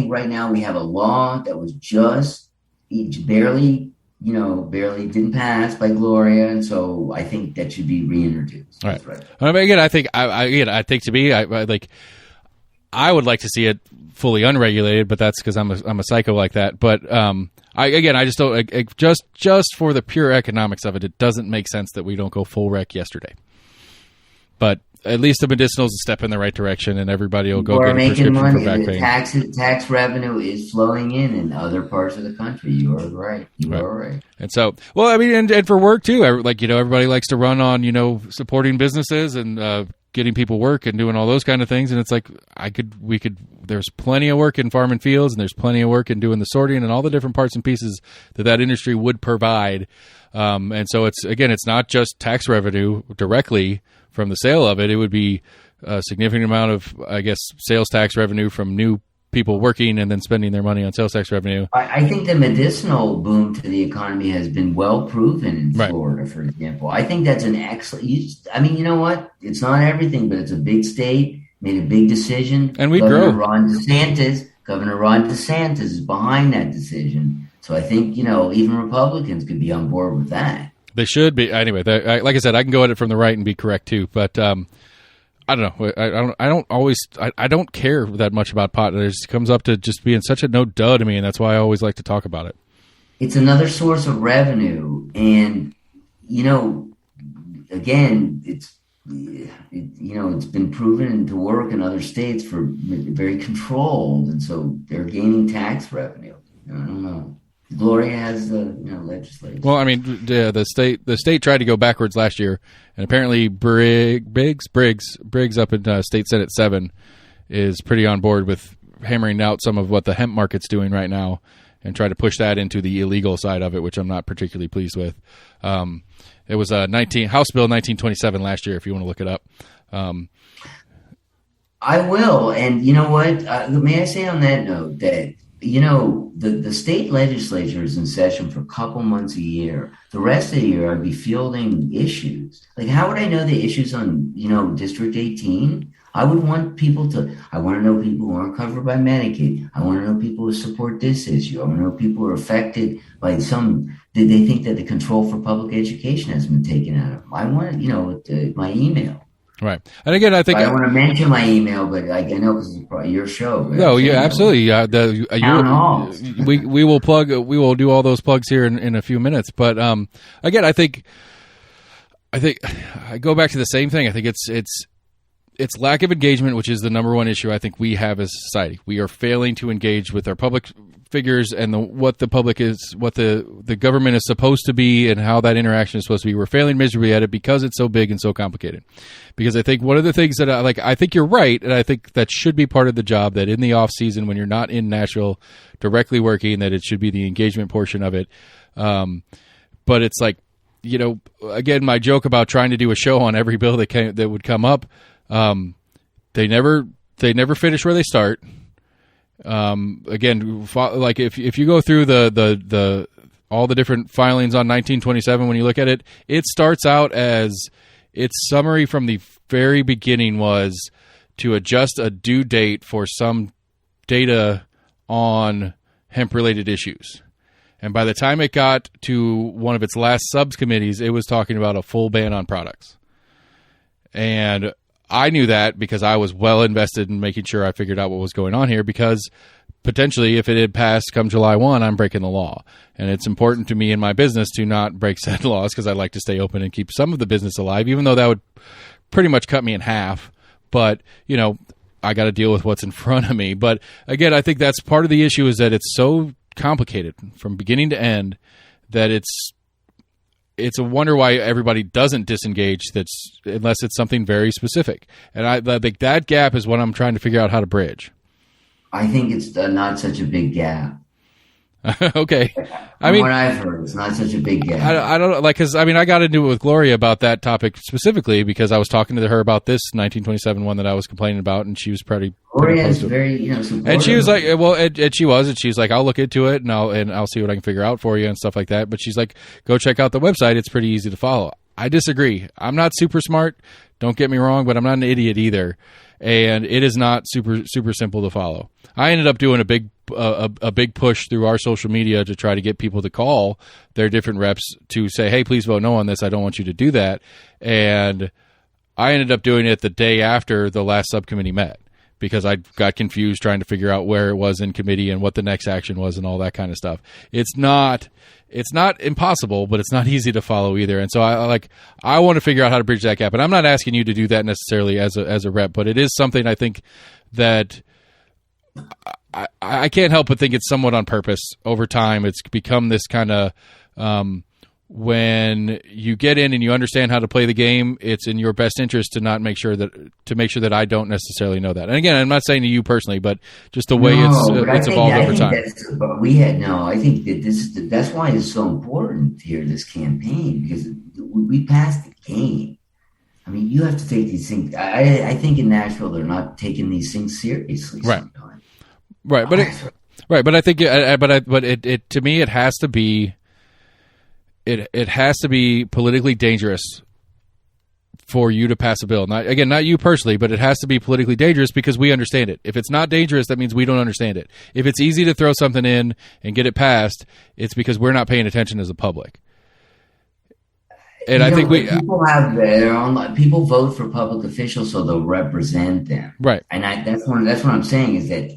right now we have a law that was just barely didn't pass by Gloria, and so I think that should be reintroduced. Right. Again, I think to me, I would like to see it fully unregulated, but that's because I'm a psycho like that. But I just don't just for the pure economics of it. It doesn't make sense that we don't go full rec yesterday. But at least the medicinal is a step in the right direction, and everybody will go get a prescription for back pain. Tax revenue is flowing in other parts of the country. You are right. You are right. And so, well, I mean, and for work too. Everybody likes to run on supporting businesses and getting people work and doing all those kind of things. And it's like there's plenty of work in farm and fields, and there's plenty of work in doing the sorting and all the different parts and pieces that industry would provide. And so it's not just tax revenue directly from the sale of it. It would be a significant amount of, I guess, sales tax revenue from new people working and then spending their money on sales tax revenue. I think the medicinal boom to the economy has been well proven in Right. Florida, for example. I think that's an excellent. You know what? It's not everything, but it's a big state. Made a big decision, and we Governor grow. Governor Ron DeSantis is behind that decision. So I think even Republicans could be on board with that. They should be. Anyway, like I said, I can go at it from the right and be correct too. But I don't know. I don't care that much about pot. It just comes up to just being such a no duh to me, and that's why I always like to talk about it. It's another source of revenue, and again, it's been proven to work in other states for very controlled, and so they're gaining tax revenue. I don't know. Gloria has the legislation. Well, I mean, the state tried to go backwards last year, and apparently Briggs up in State Senate 7 is pretty on board with hammering out some of what the hemp market's doing right now and try to push that into the illegal side of it, which I'm not particularly pleased with. It was House Bill 1927 last year, if you want to look it up. I will, and you know what? May I say on that note that the state legislature is in session for a couple months a year. The rest of the year, I'd be fielding issues. Like, how would I know the issues on, District 18? I would want I want to know people who aren't covered by Medicaid. I want to know people who support this issue. I want to know people who are affected by did they think that the control for public education has been taken out of them? I want my email. Right. And again, I think I don't want to mention my email, but I know because it's probably your show. Right? No, yeah, absolutely. We will plug. We will do all those plugs here in a few minutes. But again, I think I go back to the same thing. I think it's lack of engagement, which is the number one issue I think we have as a society. We are failing to engage with our public figures and what the public is, what the government is supposed to be, and how that interaction is supposed to be. We're failing miserably at it because it's so big and so complicated. Because I think one of the things that I think you're right, and I think that should be part of the job, that in the off season when you're not in Nashville directly working, that it should be the engagement portion of it. But it's like, again, my joke about trying to do a show on every bill that would come up. They never finish where they start. Again, like if you go through the all the different filings on 1927, when you look at it, it starts out as its summary from the very beginning was to adjust a due date for some data on hemp-related issues. And by the time it got to one of its last subcommittees, it was talking about a full ban on products. And I knew that because I was well invested in making sure I figured out what was going on here, because potentially if it had passed come July 1, I'm breaking the law. And it's important to me in my business to not break said laws because I like to stay open and keep some of the business alive, even though that would pretty much cut me in half. But, I got to deal with what's in front of me. But again, I think that's part of the issue, is that it's so complicated from beginning to end that it's a wonder why everybody doesn't disengage, unless it's something very specific. And I think that gap is what I'm trying to figure out how to bridge. I think it's not such a big gap. Okay. What I've heard, it's not such a big gap. I don't know, because I got into it with Gloria about that topic specifically because I was talking to her about this 1927 one that I was complaining about, and she was pretty Gloria is very, supportive. And she was like, and she was like, I'll look into it and I'll see what I can figure out for you and stuff like that. But she's like, go check out the website. It's pretty easy to follow. I disagree. I'm not super smart. Don't get me wrong, but I'm not an idiot either. And it is not super, super simple to follow. I ended up doing a big push through our social media to try to get people to call their different reps to say, hey, please vote no on this. I don't want you to do that. And I ended up doing it the day after the last subcommittee met, because I got confused trying to figure out where it was in committee and what the next action was and all that kind of stuff. It's not impossible, but it's not easy to follow either. And so I want to figure out how to bridge that gap. And I'm not asking you to do that necessarily as a rep, but it is something I think that I can't help but think it's somewhat on purpose. Over time, it's become this kind of when you get in and you understand how to play the game, it's in your best interest to make sure that I don't necessarily know that. And again, I'm not saying to you personally, but just the way it's evolved over time. I think that that's why it's so important here, this campaign, because we passed the game. I mean, you have to take these things. I think in Nashville they're not taking these things seriously. Right. Sometimes. Right, but but I think, it to me, it has to be, it has to be politically dangerous for you to pass a bill. Not you personally, but it has to be politically dangerous because we understand it. If it's not dangerous, that means we don't understand it. If it's easy to throw something in and get it passed, it's because we're not paying attention as a public. And I think people have their own. People vote for public officials so they'll represent them, right? And that's what I'm saying is that,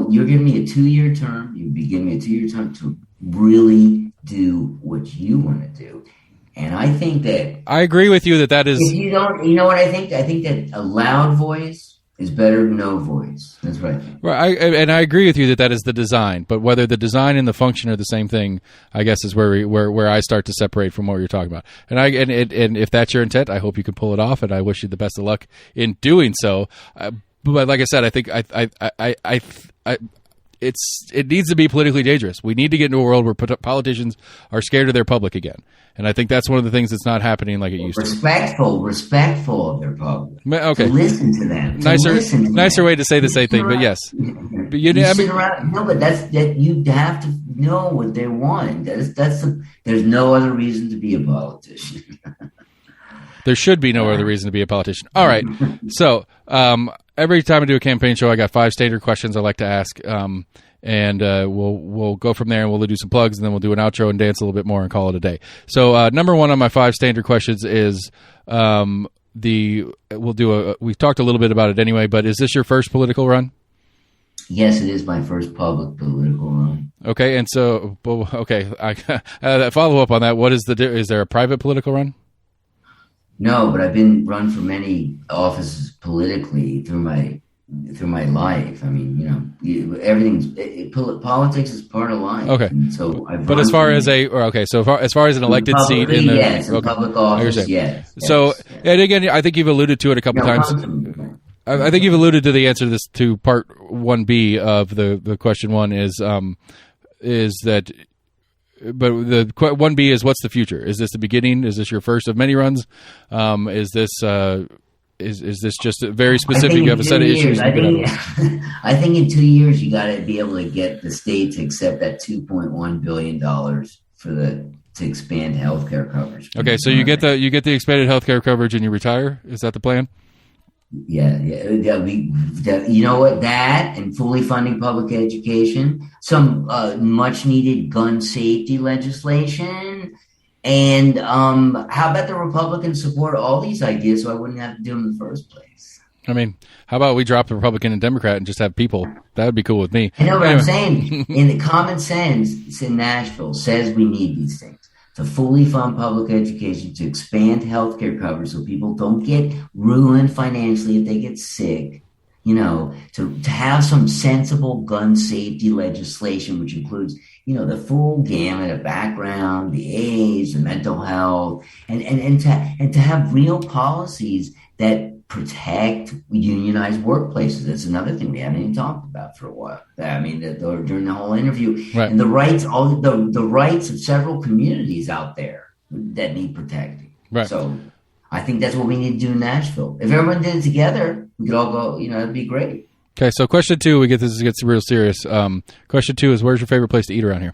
you're giving me a 2-year term. You'd be giving me a 2-year term to really do what you want to do. And I think that I agree with you that is. If you don't, you know what I think? I think that a loud voice is better than no voice. That's what I think. Right, and I agree with you that is the design. But whether the design and the function are the same thing, I guess is where I start to separate from what you're talking about. And if that's your intent, I hope you can pull it off. And I wish you the best of luck in doing so. But like I said, I think it needs to be politically dangerous. We need to get into a world where politicians are scared of their public again. And I think that's one of the things that's not happening like it used to. Respectful of their public. Okay. To listen to them. Nicer way to say the same thing, but yes. But you have to know what they want. There's no other reason to be a politician. There should be no other reason to be a politician. All right. So every time I do a campaign show, I got 5 standard questions I like to ask. And we'll go from there, and we'll do some plugs, and then we'll do an outro and dance a little bit more and call it a day. So number 1 on my 5 standard questions is we've talked a little bit about it anyway, but is this your first political run? Yes, it is my first public political run. Okay, and so I follow up on that. What is is there a private political run? No, but I've been run for many offices politically through my life. I mean, politics is part of life. Okay. And so as far as an elected seat in the public office, yes. So, and again, I think you've alluded to it a couple times. I think you've alluded to the answer to this, to part 1B of the question 1 is that. But the 1B is, what's the future? Is this the beginning? Is this your first of many runs? Is this just a very specific? You have a set of issues. I think in 2 years you got to be able to get the state to accept that $2.1 billion to expand healthcare coverage. Okay, so you get the expanded healthcare coverage and you retire. Is that the plan? Yeah. You know what? That and fully funding public education, some much needed gun safety legislation, and how about the Republicans support all these ideas so I wouldn't have to do them in the first place? I mean, how about we drop the Republican and Democrat and just have people? That would be cool with me. I know, but I'm saying in the common sense, it's in Nashville says we need these things. To fully fund public education, to expand healthcare coverage so people don't get ruined financially if they get sick, to have some sensible gun safety legislation, which includes, the full gamut of background, the age, the mental health, and to have real policies that protect unionized workplaces. That's another thing we haven't even talked about for a while. I mean, during the whole interview, right. And the rights of several communities out there that need protecting. Right. So I think that's what we need to do in Nashville. If everyone did it together, we could all go. It'd be great. Okay, so question 2, this gets real serious. Question 2 is, where's your favorite place to eat around here?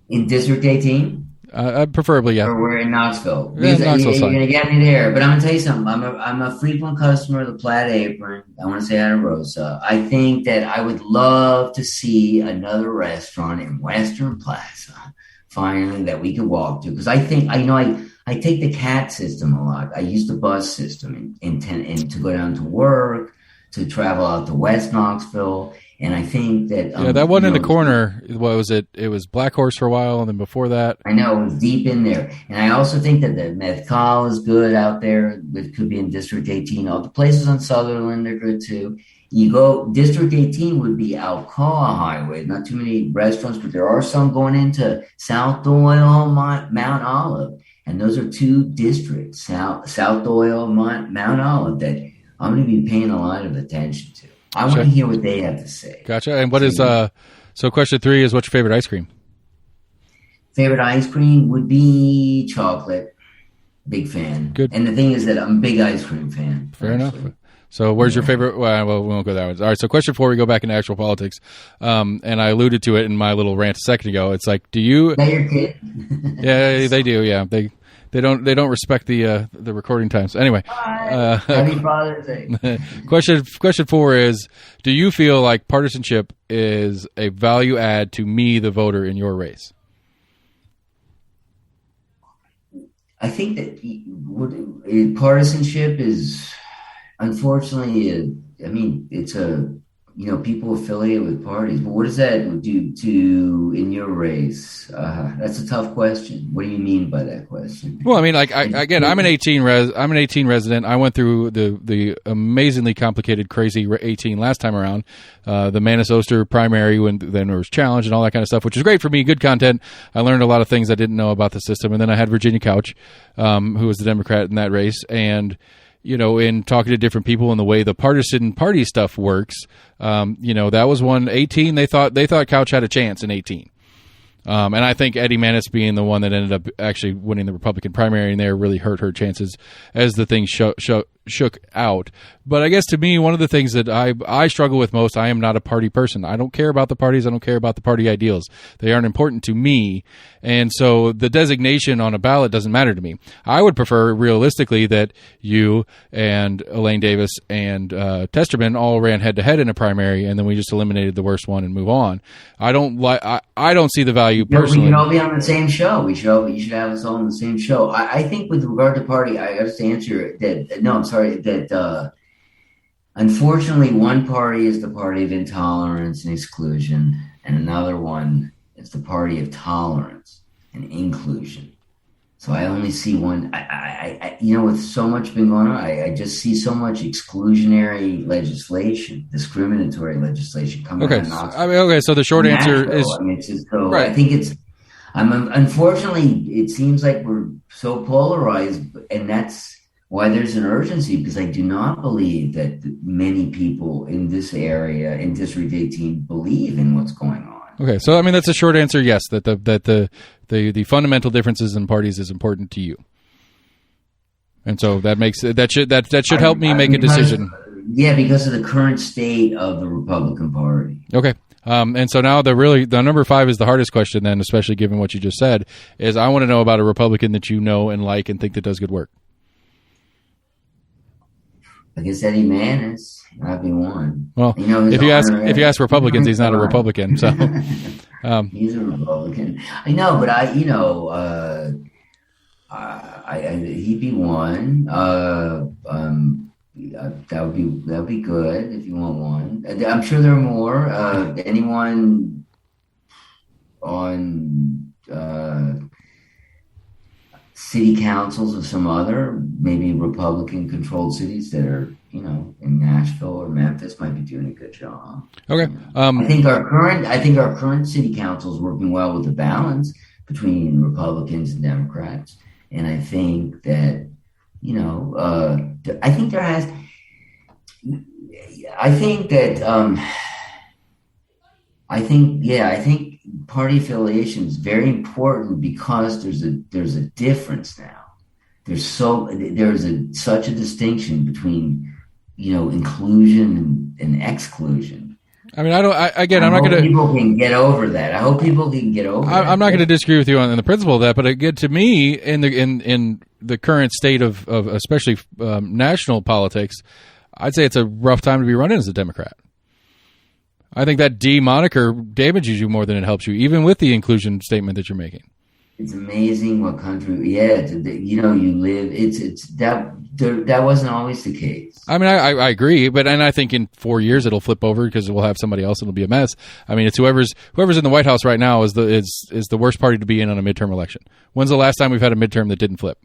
In District 18. Preferably, yeah. Or we're in Knoxville. Yeah, Knoxville's you're fine. Gonna get me there, but I'm gonna tell you something. I'm a frequent customer of the Plaid Apron. I want to say hi to Rosa. I think that I would love to see another restaurant in Western Plaza, finally, that we could walk to. Because I think I take the CAT system a lot. I use the bus system and to go down to work, to travel out to West Knoxville. And I think that that one in the corner. What was it? It was Black Horse for a while, and then before that, I know it was deep in there. And I also think that the Mezcal is good out there. It could be in District 18. All the places on Sutherland are good too. You go District 18 would be Alcoa Highway. Not too many restaurants, but there are some going into South Doyle, Mount Olive, and those are 2 districts, South Doyle, Mount Olive, that I'm going to be paying a lot of attention to. I want to hear what they have to say. Gotcha. And what is so question 3 is, what's your favorite ice cream? Favorite ice cream would be chocolate. Big fan. Good. And the thing is that I'm a big ice cream fan. Fair enough. So where's your favorite? Well, we won't go that way. All right. So question 4, we go back into actual politics. And I alluded to it in my little rant a second ago. It's like, do you? Is that your kid? Yeah, they do. Yeah, they don't respect the recording times. Anyway, Happy Father's Day. question 4 is: do you feel like partisanship is a value add to me, the voter, in your race? I think that partisanship is, unfortunately, it's people affiliate with parties, but what does that do to in your race? That's a tough question. What do you mean by that question? Well, I mean, like I'm an 18 resident. I went through the amazingly complicated, crazy 18 last time around, the Manus-Oster primary when then there was challenge and all that kind of stuff, which is great for me. Good content. I learned a lot of things I didn't know about the system, and then I had Virginia Couch, who was the Democrat in that race, and in talking to different people and the way the partisan party stuff works, that was one 18. They thought Couch had a chance in 18. And I think Eddie Manus being the one that ended up actually winning the Republican primary in there really hurt her chances as the thing shook out. But I guess to me, one of the things that I struggle with most, I am not a party person. I don't care about the parties. I don't care about the party ideals. They aren't important to me. And so the designation on a ballot doesn't matter to me. I would prefer realistically that you and Elaine Davis and Testerman all ran head to head in a primary, and then we just eliminated the worst one and move on. I don't see the value personally. We can all be on the same show. You should have us all on the same show. I think with regard to party, I have to answer that. No, I'm sorry. That unfortunately, one party is the party of intolerance and exclusion, and another one is the party of tolerance and inclusion. So I only see one. With so much been going on, I just see so much exclusionary legislation, discriminatory legislation coming out of Knoxville. So the short answer is, it's just so. Right. I think unfortunately, it seems like we're so polarized, and that's why there's an urgency, because I do not believe that many people in this area, in District 18, believe in what's going on. Okay, so that's a short answer. Yes, that the fundamental differences in parties is important to you, and so that should help me make a decision. Yeah, because of the current state of the Republican Party. Okay. And so now the number 5 is the hardest question then, especially given what you just said, is I want to know about a Republican that you know and like and think that does good work. I guess Eddie Manus, that'd be one. Well, if you ask Republicans, he's not a Republican. So he's a Republican. I know, but he'd be one. That would be good if you want one. I'm sure there are more. Anyone on city councils of some other maybe Republican-controlled cities that are, in Nashville or Memphis might be doing a good job. Okay. I think our current city council is working well with the balance between Republicans and Democrats, and I think that I think party affiliation is very important because there's a difference now. There's such a distinction between inclusion and exclusion. I'm not going to. People can get over that. I hope people can get over. I'm not going to disagree with you on the principle of that, but again, to me, in the current state of especially national politics, I'd say it's a rough time to be running as a Democrat. I think that D moniker damages you more than it helps you, even with the inclusion statement that you're making. It's amazing what country, you live. It's that wasn't always the case. I agree, and I think in 4 years it'll flip over because we'll have somebody else and it'll be a mess. It's whoever's in the White House right now is the worst party to be in on a midterm election. When's the last time we've had a midterm that didn't flip?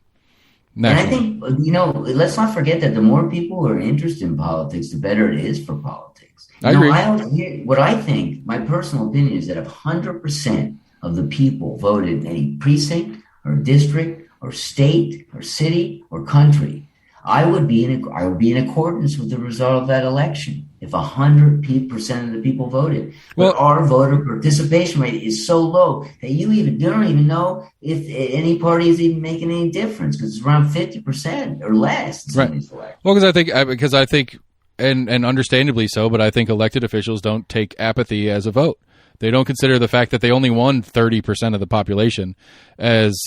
Nationally. And I think let's not forget that the more people who are interested in politics, the better it is for politics. I agree. What I think, my personal opinion, is that if 100% of the people voted in any precinct or district or state or city or country, I would be in accordance with the result of that election. If 100% of the people voted, but our voter participation rate is so low that you don't even know if any party is even making any difference because it's around 50% or less. Right. Well, because I think and understandably so, but I think elected officials don't take apathy as a vote. They don't consider the fact that they only won 30% of the population as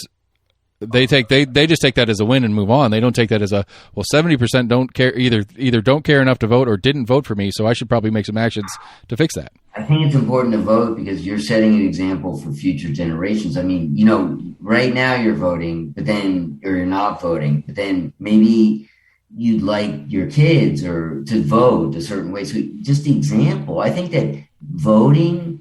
they just take that as a win and move on. They don't take that as 70% don't care, either don't care enough to vote or didn't vote for me, so I should probably make some actions to fix that. I think it's important to vote because you're setting an example for future generations. I mean, right now you're voting, or you're not voting, but then maybe you'd like your kids or to vote a certain way. So just the example, I think that voting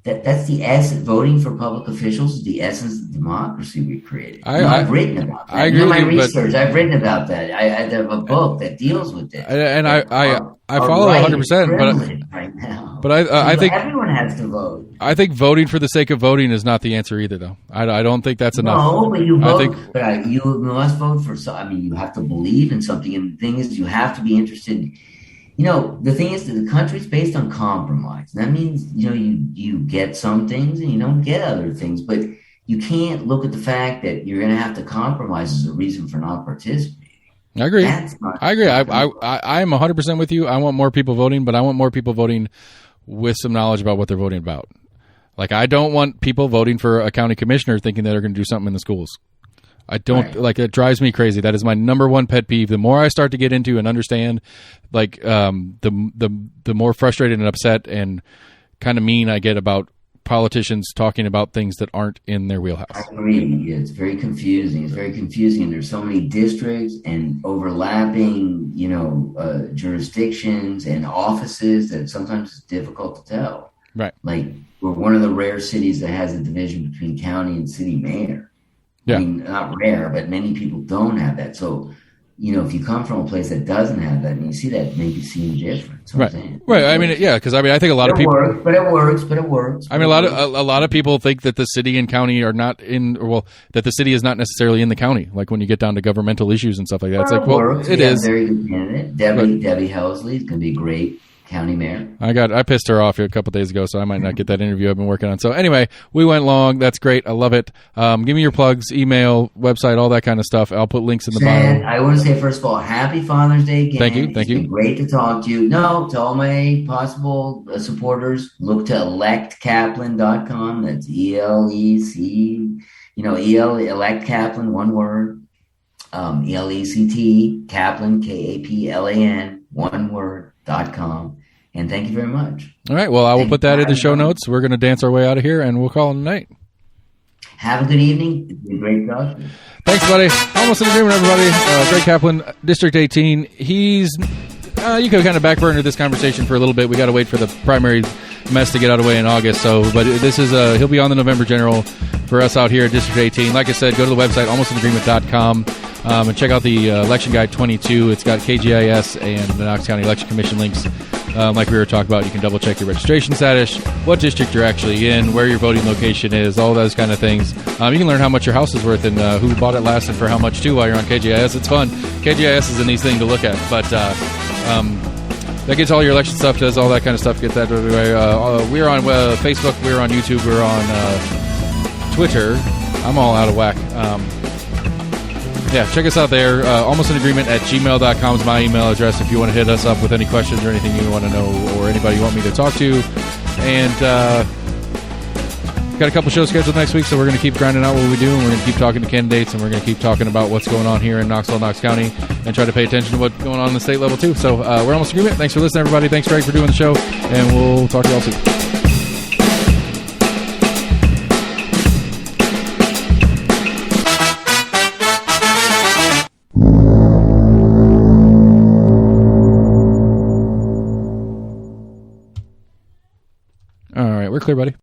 that's the essence. Voting for public officials is the essence of democracy we created. I've written about that. I agree with my you, research. I've written about that. I have a book that deals with this. And I follow 100%. Right now. But I think everyone has to vote. I think voting for the sake of voting is not the answer either, though. I don't think that's enough. No, but you vote. You must vote for. You have to believe in something, and the thing is, you have to be interested. The thing is that the country's based on compromise. That means, you get some things and you don't get other things, but you can't look at the fact that you're going to have to compromise as a reason for not participating. I agree. I agree. I'm 100% with you. I want more people voting, but I want more people voting with some knowledge about what they're voting about. Like, I don't want people voting for a county commissioner thinking that they're going to do something in the schools. I don't it drives me crazy. That is my number one pet peeve. The more I start to get into and understand, the more frustrated and upset and kind of mean I get about politicians talking about things that aren't in their wheelhouse. I agree. Yeah, it's very confusing. And there's so many districts and overlapping, jurisdictions and offices that sometimes it's difficult to tell. Right. Like, we're one of the rare cities that has a division between county and city mayor. Yeah. I mean, not rare, but many people don't have that. So, if you come from a place that doesn't have that and you see that, maybe seem different. Right. Right. I mean, yeah, because I think a lot of people. It works. I mean, a lot of people think that the city and county are not that the city is not necessarily in the county. Like when you get down to governmental issues and stuff like that, it's like, it is. Very good candidate. Debbie Helsley is going to be great county mayor. I pissed her off a couple days ago, so I might not get that interview I've been working on. So anyway, we went long. That's great. I love it. Give me your plugs, email, website, all that kind of stuff. I'll put links in the bio. I want to say, first of all, happy Father's Day again. Thank you. It's been great to talk to you. To all my possible supporters, look to electkaplan.com. That's ELEC, elect Kaplan, one word. ELECT, Kaplan, KAPLAN, one word, .com. And thank you very much. All right. Well, I will put that in the show notes. We're going to dance our way out of here, and we'll call it a night. Have a good evening. It's been great talking. Thanks, buddy. Almost in agreement, everybody. Greg Kaplan, District 18. He's you could kind of backburner this conversation for a little bit. We got to wait for the primary mess to get out of the way in August. But this is he'll be on the November General for us out here at District 18. Like I said, go to the website almostinagreement.com. And check out the Election Guide 22. It's got KGIS and the Knox County Election Commission links. Like we were talking about, you can double-check your registration status, what district you're actually in, where your voting location is, all those kind of things. You can learn how much your house is worth and who bought it last and for how much, too, while you're on KGIS. It's fun. KGIS is a neat thing to look at. But that gets all your election stuff, does all that kind of stuff. Get that everywhere. We're on Facebook. We're on YouTube. We're on Twitter. I'm all out of whack. Yeah, check us out there. Almostinagreement@gmail.com is my email address if you want to hit us up with any questions or anything you want to know or anybody you want me to talk to. And got a couple shows scheduled next week, so we're going to keep grinding out what we do, and we're going to keep talking to candidates, and we're going to keep talking about what's going on here in Knoxville, Knox County, and try to pay attention to what's going on the state level, too. So we're Almost in Agreement. Thanks for listening, everybody. Thanks, Greg, for doing the show, and we'll talk to you all soon. All right, we're clear, buddy.